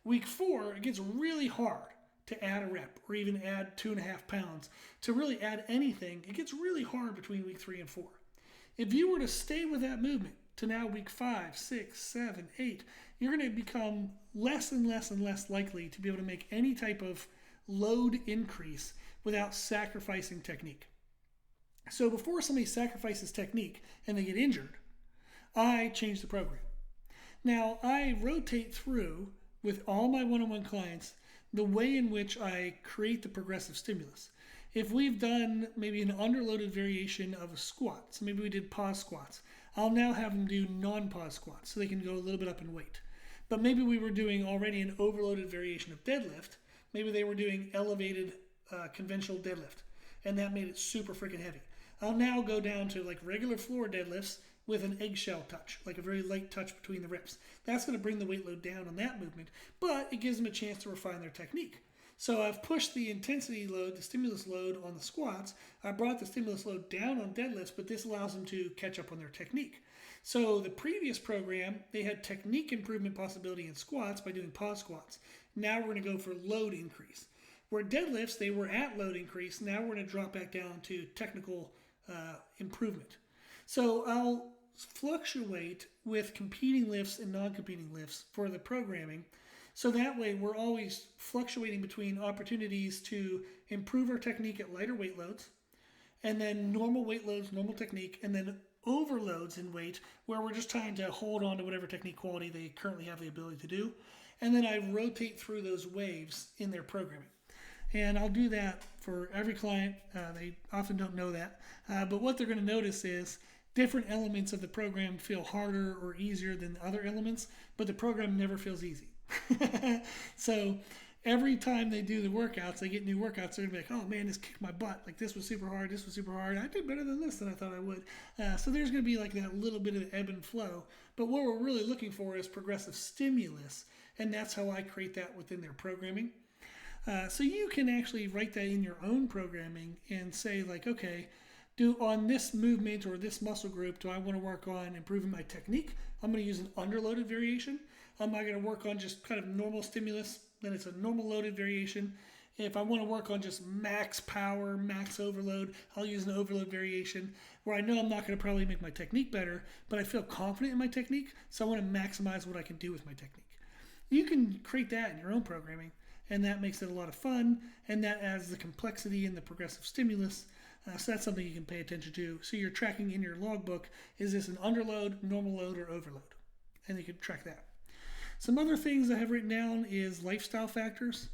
Week 4, it gets really hard to add a rep or even add 2.5 pounds. To really add anything, it gets really hard between week 3 and 4. If you were to stay with that movement to now week 5, 6, 7, 8, you're going to become less and less and less likely to be able to make any type of load increase without sacrificing technique. So before somebody sacrifices technique and they get injured, I change the program. Now, I rotate through with all my one-on-one clients the way in which I create the progressive stimulus. If we've done maybe an underloaded variation of a squat, so maybe we did pause squats, I'll now have them do non-pause squats so they can go a little bit up in weight. But maybe we were doing already an overloaded variation of deadlift. Maybe they were doing elevated conventional deadlift, and that made it super freaking heavy. I'll now go down to like regular floor deadlifts with an eggshell touch, like a very light touch between the reps. That's going to bring the weight load down on that movement, but it gives them a chance to refine their technique. So I've pushed the intensity load, the stimulus load on the squats. I brought the stimulus load down on deadlifts, but this allows them to catch up on their technique. So the previous program, they had technique improvement possibility in squats by doing pause squats. Now we're going to go for load increase. Where deadlifts, they were at load increase. Now we're going to drop back down to technical improvement. So I'll fluctuate with competing lifts and non-competing lifts for the programming. So that way we're always fluctuating between opportunities to improve our technique at lighter weight loads, and then normal weight loads, normal technique, and then overloads in weight where we're just trying to hold on to whatever technique quality they currently have the ability to do. And then I rotate through those waves in their programming. And I'll do that for every client. They often don't know that. But what they're going to notice is different elements of the program feel harder or easier than other elements, but the program never feels easy. So every time they do the workouts, they get new workouts, they're going to be like, oh man, this kicked my butt. Like this was super hard, this was super hard. I did better than this than I thought I would. So there's going to be like that little bit of ebb and flow. But what we're really looking for is progressive stimulus. And that's how I create that within their programming. So you can actually write that in your own programming and say like, okay, do on this movement or this muscle group, do I want to work on improving my technique? I'm going to use an underloaded variation. Am I going to work on just kind of normal stimulus? Then it's a normal loaded variation. If I want to work on just max power, max overload, I'll use an overload variation where I know I'm not going to probably make my technique better, but I feel confident in my technique, so I want to maximize what I can do with my technique. You can create that in your own programming, and that makes it a lot of fun, and that adds the complexity and the progressive stimulus. So that's something you can pay attention to. So you're tracking in your logbook, is this an underload, normal load, or overload? And you can track that. Some other things I have written down is lifestyle factors.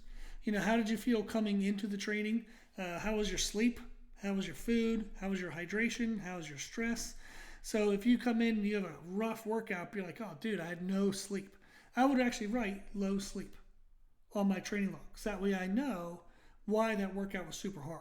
You know, how did you feel coming into the training? How was your sleep? How was your food? How was your hydration? How was your stress? So if you come in and you have a rough workout, you're like, oh dude, I had no sleep. I would actually write low sleep on my training logs. That way I know why that workout was super hard.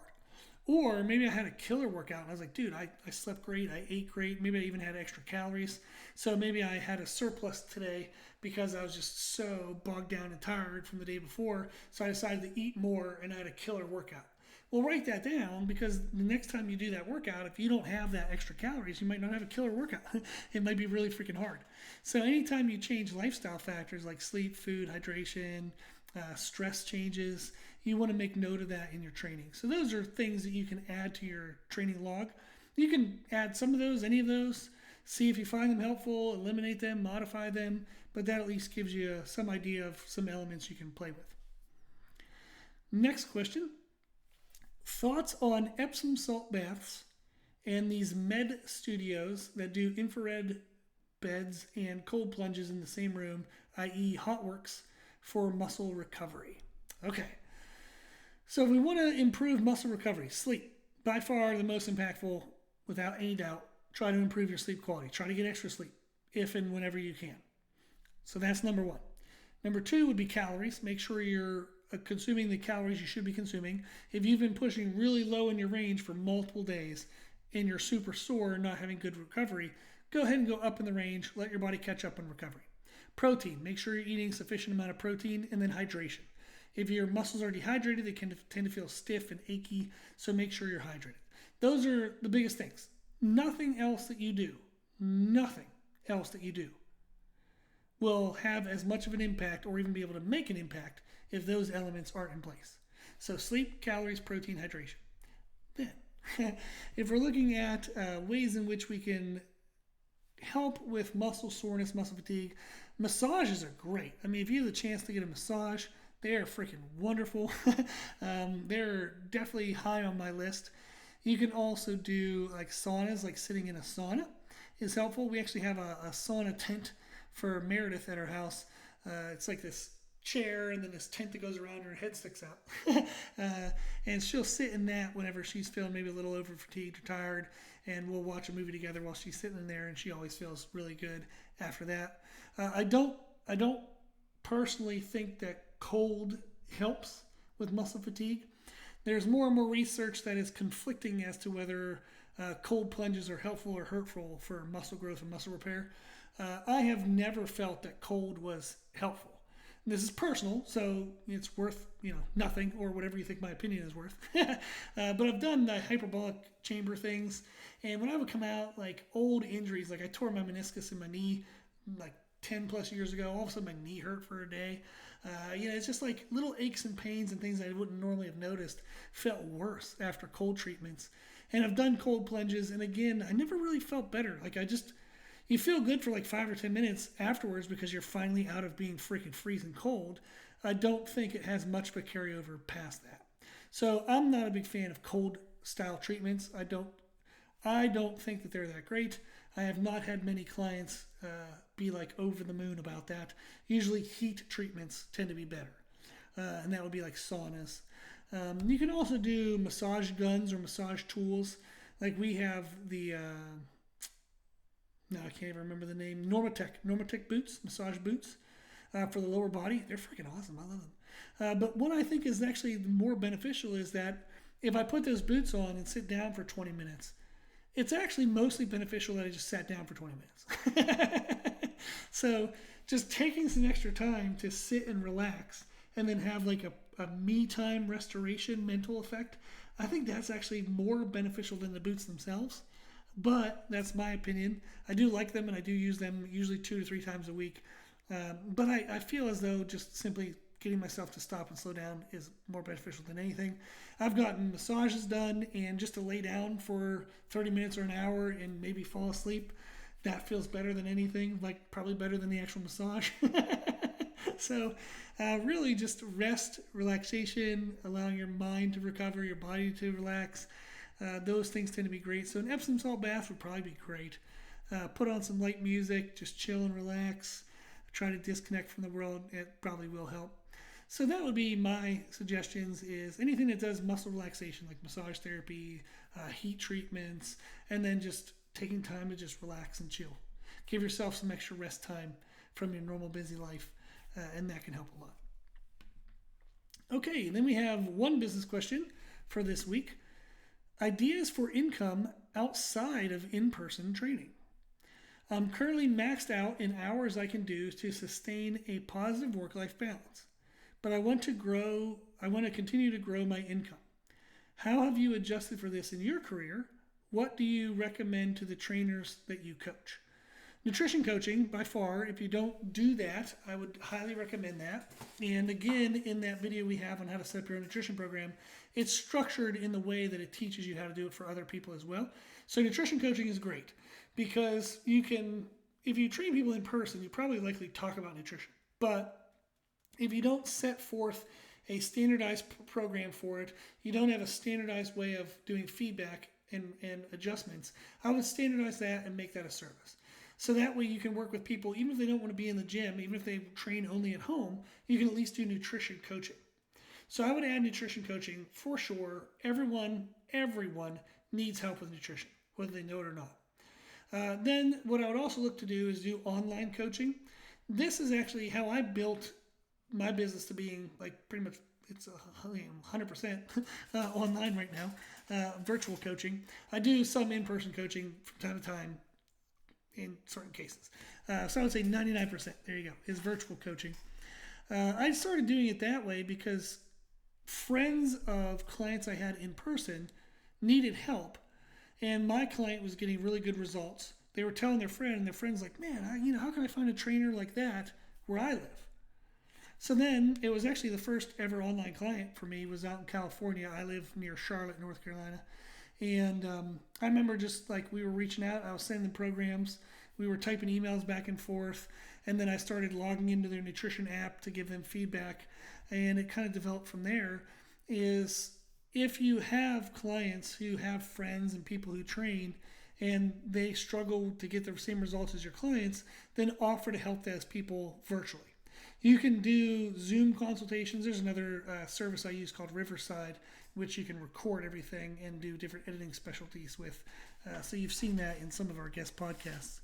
Or maybe I had a killer workout and I was like, dude, I slept great, I ate great, maybe I even had extra calories. So maybe I had a surplus today because I was just so bogged down and tired from the day before. So I decided to eat more and I had a killer workout. Well, write that down, because the next time you do that workout, if you don't have that extra calories, you might not have a killer workout. It might be really freaking hard. So anytime you change lifestyle factors like sleep, food, hydration, stress changes, you want to make note of that in your training. So those are things that you can add to your training log. You can add some of those, any of those, see if you find them helpful, eliminate them, modify them, but that at least gives you some idea of some elements you can play with. Next question. Thoughts on Epsom salt baths and these med studios that do infrared beds and cold plunges in the same room, i.e. HOTWORX, for muscle recovery. Okay, so if we want to improve muscle recovery, sleep, by far the most impactful, without any doubt. Try to improve your sleep quality. Try to get extra sleep if and whenever you can. So that's number one. Number two would be calories. Make sure you're consuming the calories you should be consuming. If you've been pushing really low in your range for multiple days and you're super sore and not having good recovery, go ahead and go up in the range. Let your body catch up in recovery. Protein. Make sure you're eating sufficient amount of protein, and then hydration. If your muscles are dehydrated, they can tend to feel stiff and achy, so make sure you're hydrated. Those are the biggest things. Nothing else that you do will have as much of an impact or even be able to make an impact if those elements aren't in place. So sleep, calories, protein, hydration. Then, if we're looking at ways in which we can help with muscle soreness, muscle fatigue, massages are great. I mean, if you have the chance to get a massage, they are freaking wonderful. They're definitely high on my list. You can also do like saunas, like sitting in a sauna is helpful. We actually have a sauna tent for Meredith at our house. It's like this chair and then this tent that goes around her, and her head sticks out. And she'll sit in that whenever she's feeling maybe a little over fatigued or tired, and we'll watch a movie together while she's sitting in there, and she always feels really good after that. I don't personally think that cold helps with muscle fatigue. There's more and more research that is conflicting as to whether cold plunges are helpful or hurtful for muscle growth and muscle repair. I have never felt that cold was helpful. This is personal, so it's worth nothing, or whatever you think my opinion is worth. But I've done the hyperbolic chamber things, and when I would come out like old injuries, like I tore my meniscus in my knee like 10 plus years ago, all of a sudden my knee hurt for a day. It's just like little aches and pains and things I wouldn't normally have noticed felt worse after cold treatments. And I've done cold plunges, and again, I never really felt better. You feel good for like 5 or 10 minutes afterwards because you're finally out of being freaking freezing cold. I don't think it has much of a carryover past that. So I'm not a big fan of cold style treatments. I don't think that they're that great. I have not had many clients be like over the moon about that. Usually heat treatments tend to be better. And that would be like saunas. You can also do massage guns or massage tools. Like we have the, now I can't even remember the name, Normatec boots, massage boots for the lower body. They're freaking awesome. I love them. But what I think is actually more beneficial is that if I put those boots on and sit down for 20 minutes, it's actually mostly beneficial that I just sat down for 20 minutes. So just taking some extra time to sit and relax and then have like a me time restoration mental effect, I think that's actually more beneficial than the boots themselves. But that's my opinion. I do like them and I do use them usually 2 to 3 times a week. But I feel as though just simply getting myself to stop and slow down is more beneficial than anything. I've gotten massages done and just to lay down for 30 minutes or an hour and maybe fall asleep, that feels better than anything, like probably better than the actual massage. So really just rest, relaxation, allowing your mind to recover, your body to relax. Those things tend to be great. So an Epsom salt bath would probably be great. Put on some light music, just chill and relax. Try to disconnect from the world. It probably will help. So that would be my suggestions, is anything that does muscle relaxation, like massage therapy, heat treatments, and then just taking time to just relax and chill. Give yourself some extra rest time from your normal busy life, and that can help a lot. Okay, then we have one business question for this week. Ideas for income outside of in-person training. I'm currently maxed out in hours I can do to sustain a positive work-life balance, but I want to continue to grow my income. How have you adjusted for this in your career? What do you recommend to the trainers that you coach? Nutrition coaching, by far, if you don't do that, I would highly recommend that. And again, in that video we have on how to set up your own nutrition program, it's structured in the way that it teaches you how to do it for other people as well. So nutrition coaching is great because if you train people in person, you probably likely talk about nutrition. But if you don't set forth a standardized program for it, you don't have a standardized way of doing feedback and adjustments, I would standardize that and make that a service. So that way you can work with people, even if they don't want to be in the gym, even if they train only at home, you can at least do nutrition coaching. So I would add nutrition coaching for sure. Everyone needs help with nutrition, whether they know it or not. Then what I would also look to do is do online coaching. This is actually how I built my business to being like pretty much, it's 100% online right now, virtual coaching. I do some in-person coaching from time to time in certain cases. So I would say 99%, there you go, is virtual coaching. I started doing it that way because friends of clients I had in person needed help, and my client was getting really good results. They were telling their friend, and their friend's like, man, how can I find a trainer like that where I live? So then it was actually the first ever online client for me was out in California. I live near Charlotte, North Carolina. And I remember just like we were reaching out, I was sending them programs, we were typing emails back and forth, and then I started logging into their nutrition app to give them feedback, and it kind of developed from there. Is if you have clients who have friends and people who train and they struggle to get the same results as your clients, then offer to help those people virtually. You can do Zoom consultations. There's another service I use called Riverside, which you can record everything and do different editing specialties with. So you've seen that in some of our guest podcasts.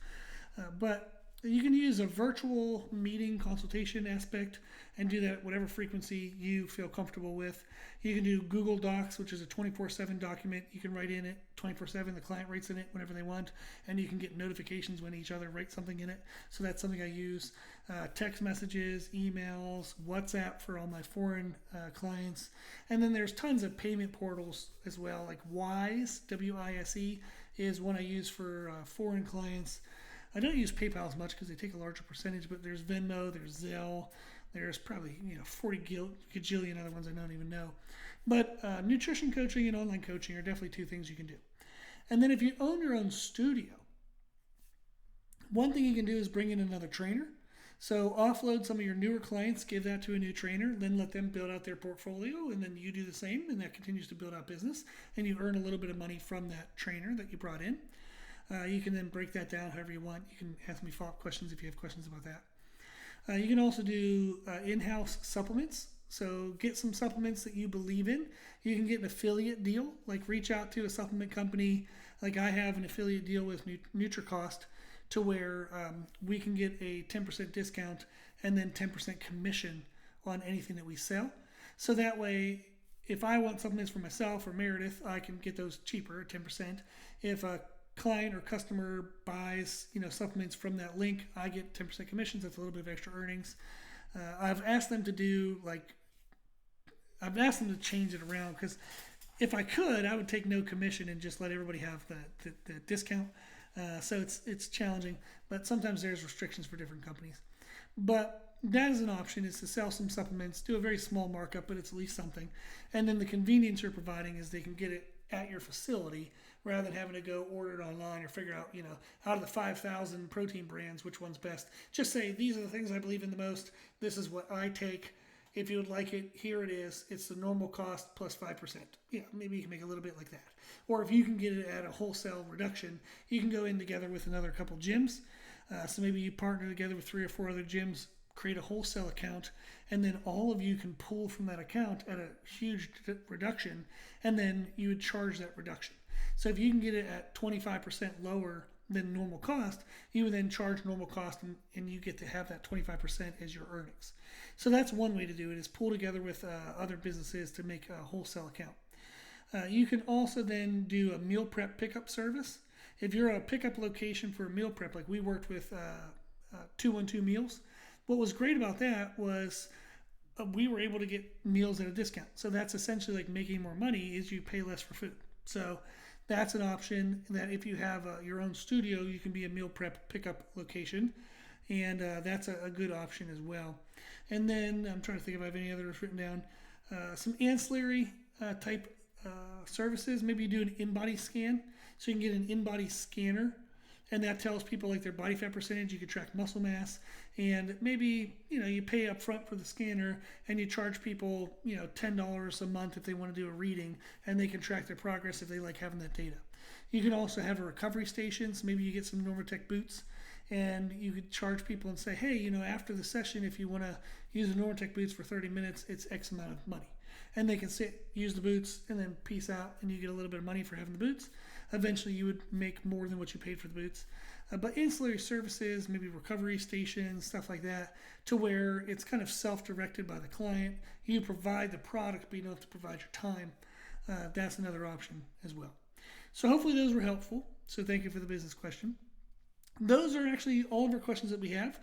But you can use a virtual meeting consultation aspect and do that at whatever frequency you feel comfortable with. You can do Google Docs, which is a 24/7 document. You can write in it 24/7. The client writes in it whenever they want, and you can get notifications when each other write something in it. So that's something I use. Text messages, emails, WhatsApp for all my foreign clients. And then there's tons of payment portals as well, like Wise, W-I-S-E, is one I use for foreign clients. I don't use PayPal as much because they take a larger percentage, but there's Venmo, there's Zelle, There's probably 40 gajillion other ones I don't even know. But nutrition coaching and online coaching are definitely two things you can do. And then if you own your own studio, one thing you can do is bring in another trainer. So offload some of your newer clients, give that to a new trainer, then let them build out their portfolio, and then you do the same, and that continues to build out business, and you earn a little bit of money from that trainer that you brought in. You can then break that down however you want. You can ask me follow-up questions if you have questions about that. You can also do in-house supplements. So get some supplements that you believe in. You can get an affiliate deal, like reach out to a supplement company. Like I have an affiliate deal with NutriCost, to where we can get a 10% discount and then 10% commission on anything that we sell. So that way, if I want supplements for myself or Meredith, I can get those cheaper, 10%. If a client or customer buys, supplements from that link, I get 10% commissions. That's a little bit of extra earnings. I've asked them to change it around, because if I could, I would take no commission and just let everybody have the discount. So it's challenging, but sometimes there's restrictions for different companies. But that is an option, is to sell some supplements, do a very small markup, but it's at least something. And then the convenience you're providing is they can get it at your facility rather than having to go order it online or figure out, out of the 5,000 protein brands, which one's best. Just say, these are the things I believe in the most. This is what I take. If you would like it, here it is. It's the normal cost plus 5%. Maybe you can make a little bit like that. Or if you can get it at a wholesale reduction, you can go in together with another couple gyms. So maybe you partner together with 3 or 4 other gyms, create a wholesale account, and then all of you can pull from that account at a huge reduction, and then you would charge that reduction. So if you can get it at 25% lower than normal cost, you would then charge normal cost, and you get to have that 25% as your earnings. So that's one way to do it, is pull together with other businesses to make a wholesale account. You can also then do a meal prep pickup service. If you're a pickup location for a meal prep, like we worked with 212 Meals, what was great about that was we were able to get meals at a discount. So that's essentially like making more money, is you pay less for food. So that's an option, that if you have your own studio, you can be a meal prep pickup location. And that's a good option as well. And then I'm trying to think if I have any others written down. Some ancillary type services. Maybe you do an in-body scan. So you can get an in-body scanner, and that tells people like their body fat percentage. You can track muscle mass, and maybe you pay up front for the scanner, and you charge people $10 a month if they want to do a reading, and they can track their progress if they like having that data. You can also have a recovery station. So maybe you get some Normatec boots, and you could charge people and say, hey, after the session, if you want to use the Normatec boots for 30 minutes, it's X amount of money. And they can sit, use the boots, and then peace out, and you get a little bit of money for having the boots. Eventually, you would make more than what you paid for the boots. But ancillary services, maybe recovery stations, stuff like that, to where it's kind of self-directed by the client. You provide the product, but you don't have to provide your time. That's another option as well. So hopefully those were helpful. So thank you for the business question. Those are actually all of our questions that we have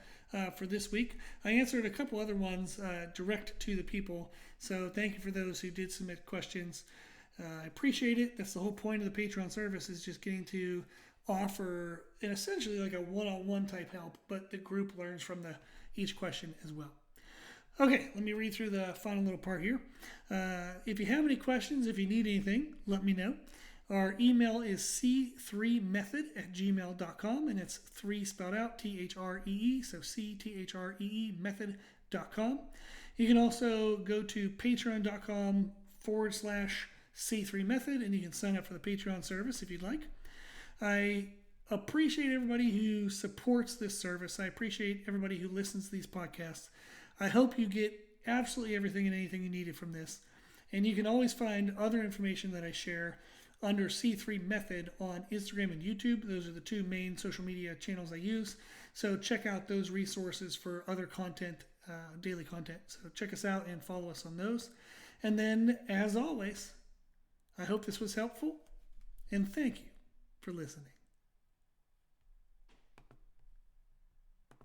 for this week. I answered a couple other ones direct to the people. So thank you for those who did submit questions. I appreciate it. That's the whole point of the Patreon service, is just getting to offer an essentially like a one-on-one type help, but the group learns from each question as well. Okay, let me read through the final little part here. If you have any questions, if you need anything, let me know. Our email is c3method@gmail.com, and it's 3 spelled out, T-H-R-E-E, so C-T-H-R-E-E method.com. You can also go to patreon.com/C3method, and you can sign up for the Patreon service if you'd like. I appreciate everybody who supports this service. I appreciate everybody who listens to these podcasts. I hope you get absolutely everything and anything you needed from this. And you can always find other information that I share under C3 Method on Instagram and YouTube. Those are the 2 main social media channels I use. So check out those resources for other content, daily content. So check us out and follow us on those. And then, as always, I hope this was helpful, and thank you for listening.